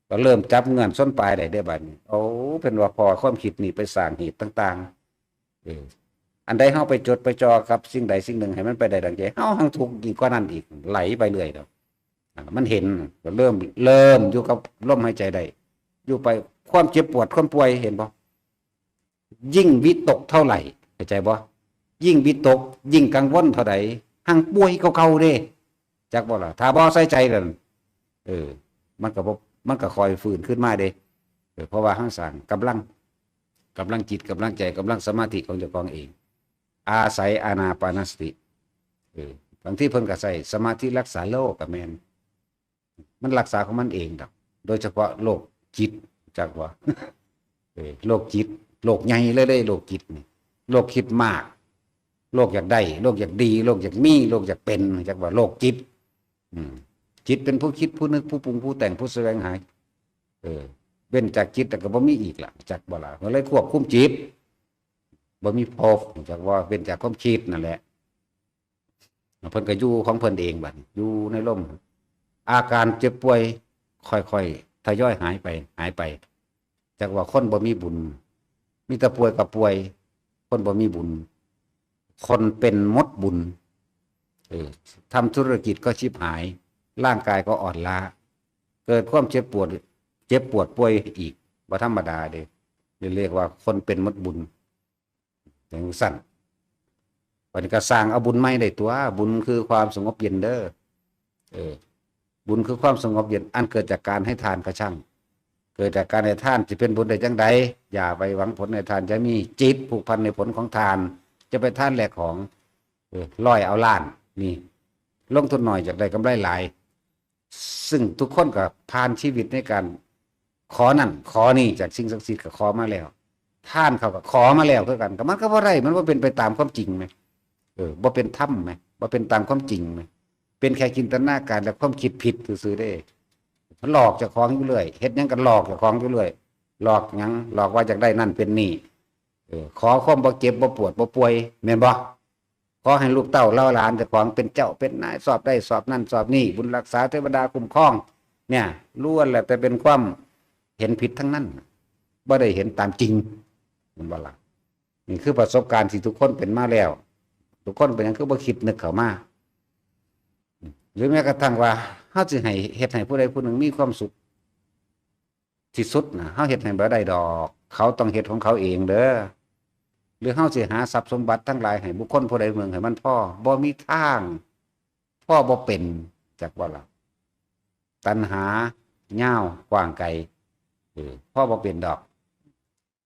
ก็เริ่มจับเงื่อนส้นปลายได้บัดนี้โอ้เป็นว่าพอความคิดนี่ไปสร้างเหตุต่างๆอันใดเฮาไปจดไปจ่อกับสิ่งใดสิ่งหนึ่งให้มันไปได้ดังใจเฮาหังทุกข์ยิ่งกว่านั้นอีกไหลไปเรื่อยดอกมันเห็นก็เริ่มอยู่กับลมหายใจได้อยู่ไปความเจ็บปวดความป่วยเห็นบ่ยิ่งวิตกเท่าไหร่เข้าใจบ่ยิ่งวิตกยิ่งกังวลเท่าใดหังป่วยเก่าๆเด้จักบ่ล่ะถ้าบ่ใส่ใจนั่นมันก็คอยฟื้นขึ้นมาเด้เพราะว่าหังสร้างกำลังจิตกำลังใจกำลังสมาธิของเจ้าของเองอาศัยอานาปานสติบางที่เพิ่นก็ใส่สมาธิรักษาโรคก็แม่นมันรักษาของมันเองดอกโดยเฉพาะโรคจิตจักว่าโรคจิตโรคใหญ่เลยโรคจิตนี่โรคคิดมากโรคอยากได้โรคอยากดีโรคอยากมีโรคอยากเป็นจักว่าโรคจิตจิตเป็นผู้คิดผู้นึกผู้ปรุงผู้แต่งผู้แสวงหาเว้นจากจิตแต่ก็บ่มีอีกล่ะจักบ่ล่ะก็เลยควบคุมจิตบ่มีภพจักว่าเว้นจากความคิดนั่นแหละเพิ่นก็อยู่ของเพิ่นเองบัดอยู่ในลมอาการเจ็บป่วยค่อยๆทยอยหายไปจักว่าคนบ่มีบุญมีแต่ป่วยกับป่วยคนบ่มีบุญคนเป็นมดบุญทำธุรกิจก็ชิบหายร่างกายก็อ่อนล้าเกิดความเจ็บปวดป่วยอีกบ่ธรรมดาเด้เรียกว่าคนเป็นมดบุญอย่างสั้นวันนี้ก็สร้างเอาบุญใหม่ได้ตัวบุญคือความสงบเย็นเด้อบุญคือความสงบเย็นอันเกิดจากการให้ทานกระชั่งเกิดจากการให้ทานจะเป็นบุญได้จังใดอย่าไปหวังผลในทานจะมีจิตผูกพันในผลของทานจะไปทานแหลกของร้อยเอาล้านนี่ลงทุนหน่อยจากได้กำไรหลายซึ่งทุกคนก็ผ่านชีวิตในการขอนั่นขอนี่จากสิ่งศักดิ์สิทธิ์ก็ขอมาแล้วท่านเขาก็ขอมาแล้วคือกันก็มันก็บ่ได้มันว่าเป็นไปตามความจริงไหมบ่เป็นธรรมไหมบ่เป็นตามความจริงไหมเป็นแค่จินตนาการและความคิดผิดซื่อๆได้มันหลอกเจ้าของอยู่เรื่อยเฮ็ดหยังกันหลอกเจ้าของอยู่เรื่อยหลอกหยังหลอกว่าอยากได้นั่นเป็นนี่ ขอความบ่เจ็บบ่ปวดบ่ป่วยแม่นบ่ขอให้ลูกเต้าเล่าหลานเจ้าของเป็นเจ้าเป็นนายสอบได้สอบนั่นสอบนี่บุญรักษาเทวดาคุ้มครองเนี่ยล้วนแหละแต่เป็นความเห็นผิดทั้งนั้นบ่ได้เห็นตามจริงมันบ่ล่ะนี่คือประสบการณ์ที่ทุกคนเป็นมาแล้วทุกคนเป็นหยังคือบ่คิดนึกเข้ามาหรือแม้กระทั่งว่าเฮาสิให้เฮ็ดให้ผู้ใดผู้หนึ่งมีความสุขที่สุดนะเฮาเฮ็ดให้บ่ได้ดอกเขาต้องเฮ็ดของเขาเองเด้อหรือเฮาสิหาทรัพย์สมบัติทั้งหลายให้บุคคลผู้ใดเมืองให้มันพ่อบ่มีทางพ่อบ่เป็นจักว่าล่ะตัณหายาวกว้างไกลพ่อบ่เป็นดอก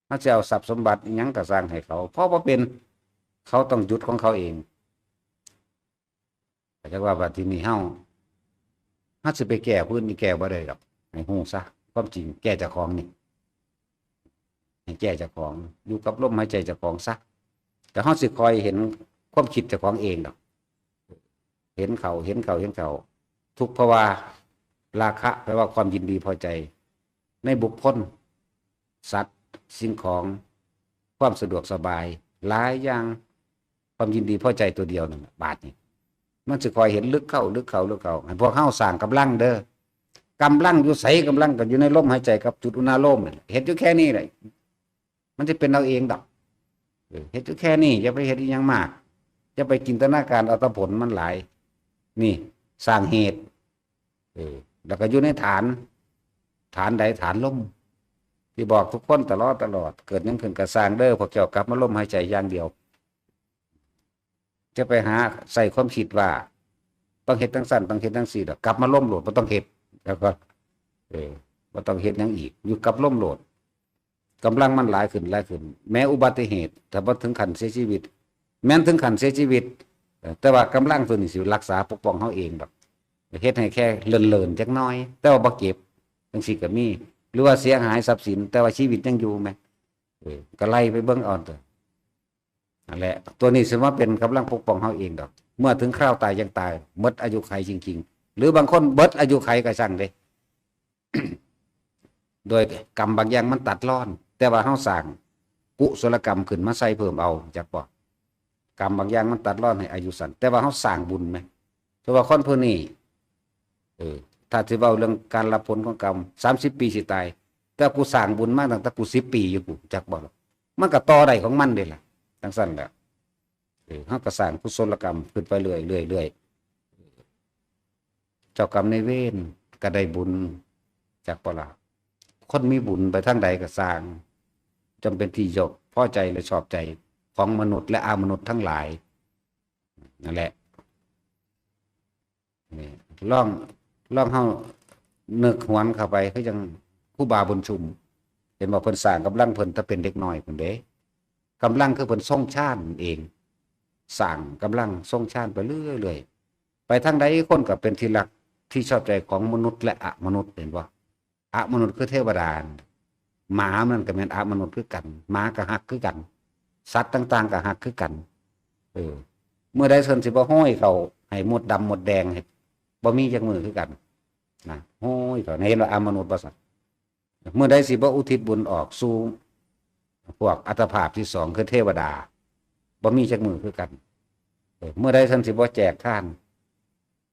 เฮาจะเอาทรัพย์สมบัติอิหยังก็สร้างให้เขาพ่อบ่เป็นเขาต้องหยุดของเขาเองจักว่าบัดทีนี้เฮาสิไปแก้พื้นนี่แก้บ่ได้ดอกให้ฮู้ซะความจริงแก้เจ้าของนี่ให้แก้เจ้าของอยู่กับลมหายใจเจ้าของซะแต่เฮาสิคอยเห็นความคิดเจ้าของเองดอกเห็นเขาทุกภาวะราคะแปลว่าความยินดีพอใจในบุคคลสัตว์สิ่งของความสะดวกสบายหลายอย่างความยินดีพอใจตัวเดียวนั่นบาดนี่มันสิคอยเห็นลึกเข้าให้พวกเฮาสร้างกำลังเด้อกำลังอยู่ไสกำลังก็อยู่ในลมหายใจกับจุดอุณาโลมนี่เฮ็ดอยู่แค่นี้แหละมันจะเป็นเอาเองดอกเฮ็ดอยู่แค่นี้อย่าไปเฮ็ดอีหยังมากอย่าไปจินตนาการเอาแต่ผลมันหลายนี่สร้างเหตุแล้วก็อยู่ในฐานใดฐานลมที่บอกทุกคนตลอดเกิดหยังขึ้นก็สร้างเด้อพวกเจ้ากลับมาลมหายใจอย่างเดียวจะไปหาใส่ความคิดว่าต้องเฮ็ดทั้งสั้นต้องเฮ็ดทั้งสี่ดอกกลับมาล่มโหลดบ่ต้องเฮ็ดแล้วก็บ่ต้องเฮ็ดหยังอีกอยู่กับล่มโหลดกำลังมันหลายขึ้นแม้อุบัติเหตุถ้าบ่ถึงขั้นเสียชีวิตแม้นถึงขั้นเสียชีวิตแต่ว่ากำลังตัวนี้สิรักษาปกป้องเฮาเองดอกเฮ็ดให้แค่เลินๆจักหน่อยแต่ว่าบ่เก็บจังซี่ก็มีหรือว่าเสียหายทรัพย์สินแต่ว่าชีวิตยังอยู่แม่ก็ไล่ไปเบิ่งเอาตัวนั่นแหละตัวนี้สิว่าเป็นกำลังปกป้องเฮาเองดอกเมื่อถึงคราวตายยังตายหมดอายุขัยจริงๆหรือบางคนเบิดอายุขัยก็ช่างเด้ โดยกรรมบางอย่างมันตัดรอนแต่ว่าเฮาสร้างกุศลกรรมขึ้นมาใส่เพิ่มเอาจักบ่กรรมบางอย่างมันตัดรอนให้อายุสั้นแต่ว่าเฮาสร้างบุญไหมเพราะว่าคนผู้นี้ถ้าสิเว้าเรื่องการรับผลของกรรม30 ปีสิตายแต่กูสร้างบุญมาตั้งแต่กู10 ปีอยู่กูจักบ่ล่ะมันก็ต่อได้ของมันเด้ล่ะจังซั่นแหละเฮาก็สร้างกุศลกรรมขึ้นไปเรื่อยเจ้ากรรมนายเวรก็ได้บุญจักบ่ล่ะคนมีบุญไปทางใดก็สร้างจำเป็นที่ยกพอใจและชอบใจของมนุษย์และอามนุษย์ทั้งหลายนั่นแหละนี่ลองเฮานึกหวนเข้าไปคือจังครูบาบุญชุมเห็นว่าเพิ่นสร้างกำลังเพิ่นถ้าเป็นเด็กน้อยพุ่นเด้กำลังคือเพิ่นทรงชาติเองสร้างกำลังทรงชาติไปเรื่อยๆไปทางใดคนก็เป็นที่รักที่ชอบใจของมนุษย์และอมนุษย์เห็นบ่อมนุษย์คือเทวดาหมามันก็แม่นอมนุษย์คือกันหมาก็ฮักคือกันสัตว์ต่างๆก็ฮักคือกันเมื่อใดเพิ่นสิบ่ห้อยเขาให้หมดดำหมดแดงให้บ่มีจักมือคือกันนะห้อยเขาเห็นว่าอมนุษย์บ่ซั่นเมื่อใดสิบ่อุทิศบุญออกสู่พวกอัตภาพที่สองคือเทวดาบ่มีจักมือคือกันเมื่อใดท่านสิบ่แจกทาน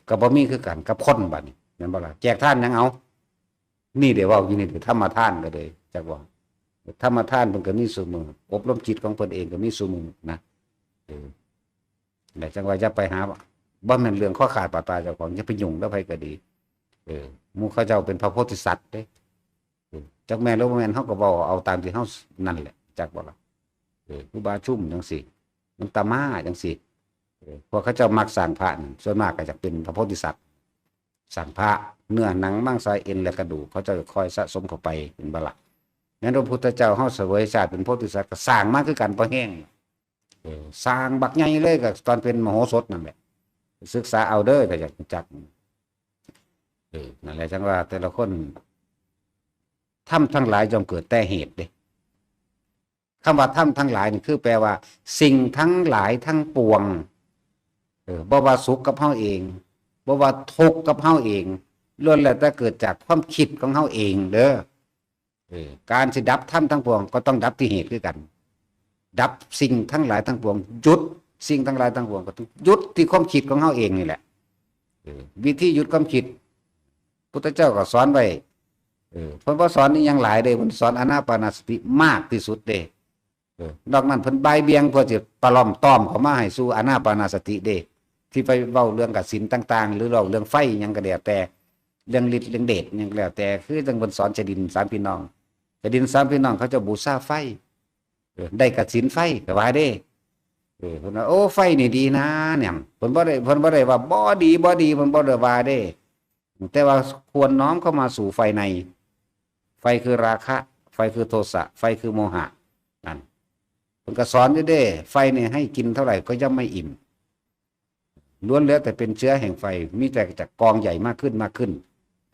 ก็บ่มีคือกันกับคนบัดนี้แม่นบ่ล่ะแจกทานยังเอานี่เดี๋ยวเว้าอยู่นี่ธรรมทานก็เลยจักว่าธรรมทานเพิ่นก็มีซุมื้ออบรมจิตของเพิ่นเองก็มีซุมื้อนะแล้วจังว่าจะไปหาบ่แม่นเรื่องข้อขาดบาดตายเจ้าของอย่าไปยุ่งแล้วไผก็ดีหมู่เขาเจ้าเป็นพระโพธิสัตว์เด้จักแม่นหรือบ่แม่นเฮาก็เว้าเอาตามที่เฮานั่นแหละจักบ่ล่ะครูบาชุ่มจังซี่มันตามาจังซี่พวกเขาเจ้ามักสร้างพระนั่นส่วนมากก็จะเป็นพระโพธิสัตว์สร้างพระเนื้อหนังมังสายเอ็นและกระดูกเขาจะคอยสะสมเข้าไปเป็นบ่ล่ะงั้นพระพุทธเจ้าเฮาเสวยชาติเป็นโพธิสัตว์ก็สร้างมาคือกันบ่แห้งสร้างบักใหญ่เลยก็ตอนเป็นมโหสถนั่นแหละศึกษาเอาเด้อก็อยากจักนั่นแหละจังว่าแต่ละคนธรรมทั้งหลายย่อมเกิดแต่เหตุเด้คำว่าธรรมทั้งหลายนี่คือแปลว่าสิ่งทั้งหลายทั้งปวงบ่ว่าสุขกับเฮาเองบ่ว่าทุกข์กับเฮาเองล้วนแล้วแต่เกิดจากความคิดของเฮาเองเด้อการสิดับธรรมทั้งปวงก็ต้องดับที่เหตุคือกัน ดับสิ่งทั้งหลายทั้งปวงหยุดสิ่งทั้งหลายทั้งปวงก็ต้องหยุดที่ความคิดของเฮาเองนี่แหละวิธีหยุดความคิดพุทธเจ้าก็สอนไว้เพิ่นบ่สอนนี่ยังหลายเด้เพิ่นสอนอานาปานสติมากที่สุดเด้นอกนั้นเพิ่นบ่ายเบี่ยงเพื่อสิปล้อมต้อมเข้ามาให้สู่อานาปานสติเด้ที่ไปเว้าเรื่องกสิณต่างๆหรือเรื่องไฟหยังก็แล้วแต่เรื่องฤทธิ์เรื่องเดชหยังก็แล้วแต่คือจังเพิ่นสอนชดินสามพี่น้องชดินสามพี่น้องเขาจะบูชาไฟได้กสิณไฟก็ว่าเด้เพิ่นว่าโอ้ไฟนี่ดีนะเนี่ยเพิ่นบ่ได้ว่าบ่ดีเพิ่นบ่ได้ว่าเด้แต่ว่าควรน้อมเข้ามาสู่ไฟในไฟคือราคะไฟคือโทสะไฟคือโมหะนั่นเพิ่นก็สอนอยู่เด้ไฟนี่ให้กินเท่าไหร่ก็ย่อมไม่อิ่มล้วนแล้วแต่เป็นเชื้อแห่งไฟมีแต่จะกองใหญ่มากขึ้น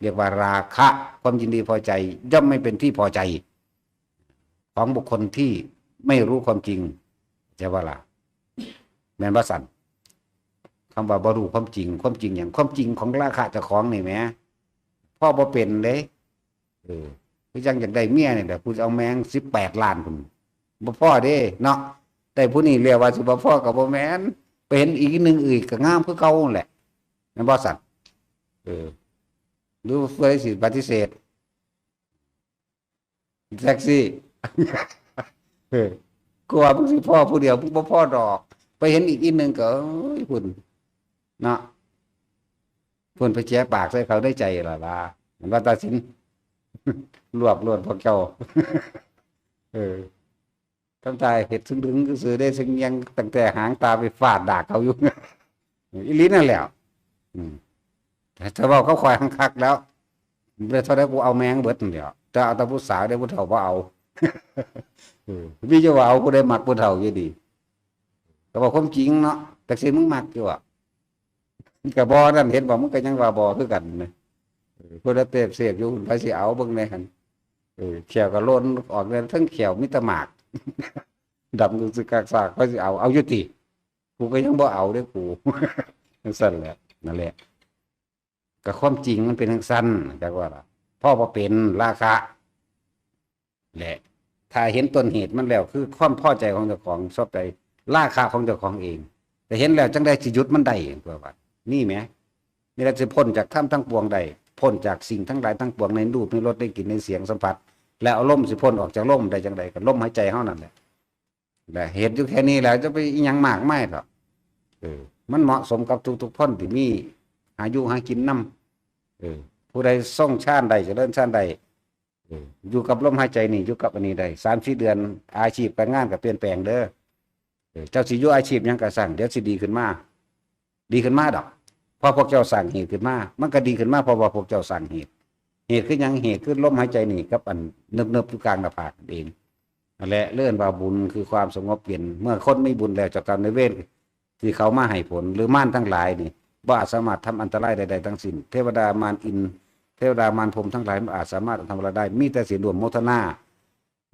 เรียกว่าราคะความยินดีพอใจย่อมไม่เป็นที่พอใจของบุคคลที่ไม่รู้ความจริงจะว่าล่ะแม่นบ่สั่นคำว่าบ่รู้ความจริงอย่างความจริงของราคะเจ้าของนี่แหมพ่อบ่เป็นเด้คือจังอยากได้เมียนี่แหละกูจะเอาแมง18 ล้านพุ่นบ่พอเด้เนาะแต่ผู้นี้เรียกว่าสิบ่พอก็บ่แม่นไปเห็นอีกนึงอีกก็งามคือเก่าแหละแม่นบ่สั่นหรือเพื่อสิปฏิเสธแท็กซี่กลัวมึงสิพ่อผู้เดียวมึงบ่พ่อดอกไปเห็นอีกอีกนึงก็พุ่นเนาะพุ่นไปแจ้ปากใส่เขาได้ใจล่ะมันว่าตัดสินรวบรวดพวกเจ้าทำตายเห็ดซึ่งดึงซื้อได้ซึ่งยังตั้งแต่หางตาไปฟาดดากเขาอยู่อีลิ้นนั่นแหละแต่ถ้าว่าเขาคอยหังคักแล้วเดี๋ยวเท่าได้กูเอาแมงเบิดเดี๋ยวจะเอาแต่ผู้สาวได้ผู้เฒ่าบ่เอาพี่จะว่าเอาผู้ได้มักผู้เฒ่าอยู่ดีก็บอกความจริงเนาะแต่สิ่งมึงมักอยู่อ่ะกับบอนั่นเห็นบอกมึงก็ยังว่าบอคือกันเลยผู้ได้เปรียบเสียบอยู่ไปสิเอาเบิ่งในหันเขียวก็ล้นออกเลยทั้งเขียวมิตรหมากดำดูสึกกากซากก็สิเอายุติกูก็ยังบ่เอาเด้อกูทั้งสั้นแหละนั่นแหละก็ความจริงมันเป็นทั้งสั้นจักว่าล่ะพ่อบ่เป็นราคะแหละถ้าเห็นต้นเหตุมันแล้วคือความพอใจของเจ้าของชอบใจราคะของเจ้าของเองแต่เห็นแล้วจังได้สิหยุดมันได้ตัวว่านี่แหมนี่แหละสิพ้นจากธรรมทั้งปวงได้พ้นจากสิ่งทั้งหลายทั้งปวงในรูปในรสในกลิ่นในเสียงสัมผัสแล้วเอาลมสิพ้นออกจากลมได้จังไดก็ลมหายใจเฮานั่นแหละแต่เหตุอยู่แค่นี้แล้วจะไปอีหยังมากมายหรอกมันเหมาะสมกับทุกๆพ้นที่มีอายุหากินนำผู้ใดส่งชาติใดเจริญชาติใดอยู่กับลมหายใจนี่อยู่กับอันนี้ได้3-4 เดือนอาชีพการงานก็เปลี่ยนแปลงเด้อเจ้าสิอยู่อาชีพหยังก็สร้างเดี๋ยวสิดีขึ้นมาดอกพอพวกเจ้าสั่งเหตุขึ้นมามันก็ดีขึ้นมาเพราะว่าพวกเจ้าสั่งเหตุคือหยังเหตุคือลมหายใจนี่กับอันเนิบๆอยู่กลางหน้าผากเองนั่นแหละเลื่อนว่าบุญคือความสงบเย็นเมื่อคนไม่บุญแล้วเจ้ากรรมนายเวรที่เขามาให้ผลหรือม่านทั้งหลายนี่บ่อาจสามารถทำอันตรายใดๆทั้งสิ้นเทวดามารอินเทวดามารพรหมทั้งหลายบ่อาจสามารถทำอะไรได้มีแต่สิรวมโมทนา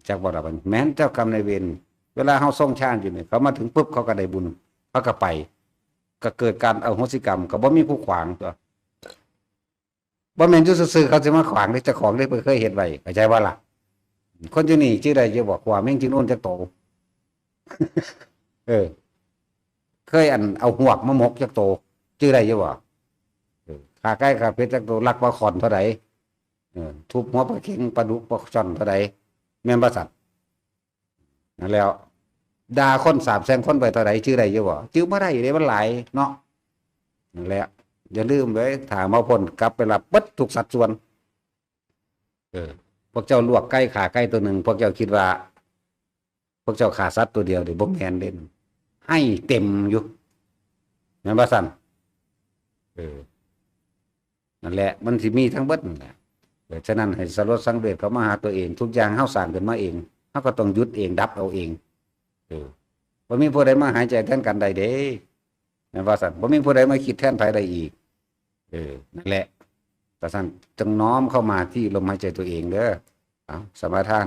จากบ่ได้แม้นเจ้ากรรมนายเวรเวลาเฮาส่งชาติอยู่นี่เขามาถึงปุ๊บเขาก็ได้บุญเขาก็ไปก็เกิดการอโหสิกรรมก็บ่มีผู้ขวางตัวบ่แม่นอยู่ซื่อๆเขาสิมาขวางได้เจ้าของได้เคยเฮ็ดไว้เข้าใจว่าล่ะคนอยู่นี่ชื่อใดจะบอกว่าแม่งที่โน่นจักโตเคยอันเอาหวกมาหมกจักโตชื่อใดจะบอกขาใกล้ขาเพชรจักโตลักปลาขอนเท่าใดทุบหัวปลาเข็งปลาดุกปลาช่อนเท่าใดแม่นบ่สัตว์นั่นแล้วด่าคน300,000 คนไปเท่าใดชื่อใดจะบอกชื่อบ่ได้เด้มันหลายเนาะนั่นแหละอย่าลืมไว้ถ้ามาพ้นกลับไปรับเบิดทุกสัดส่วนพวกเจ้าลวกไก่ขาไก่ตัวหนึ่งพวกเจ้าคิดว่าพวกเจ้าขาสัตว์ตัวเดียวเดี๋ยวบ่แม่นเด่นให้เต็มอยู่แม่นบ่ซั่นนั่นแหละมันสิมีทั้งเบิดนั่นแหละฉะนั้นให้สลดสังเวชเข้ามาหาตัวเองทุกอย่างเฮาสร้างขึ้นมาเองเฮาก็ต้องหยุดเองดับเอาเองบ่มีผู้ใดมาหายใจแทนกันได้เด้แม่นบ่ซั่นบ่มีผู้ใดมาคิดแทนไผได้อีกนั่นแหละแต่ท่านจงน้อมเข้ามาที่ลมหายใจตัวเองเด้อเอาสมาทาน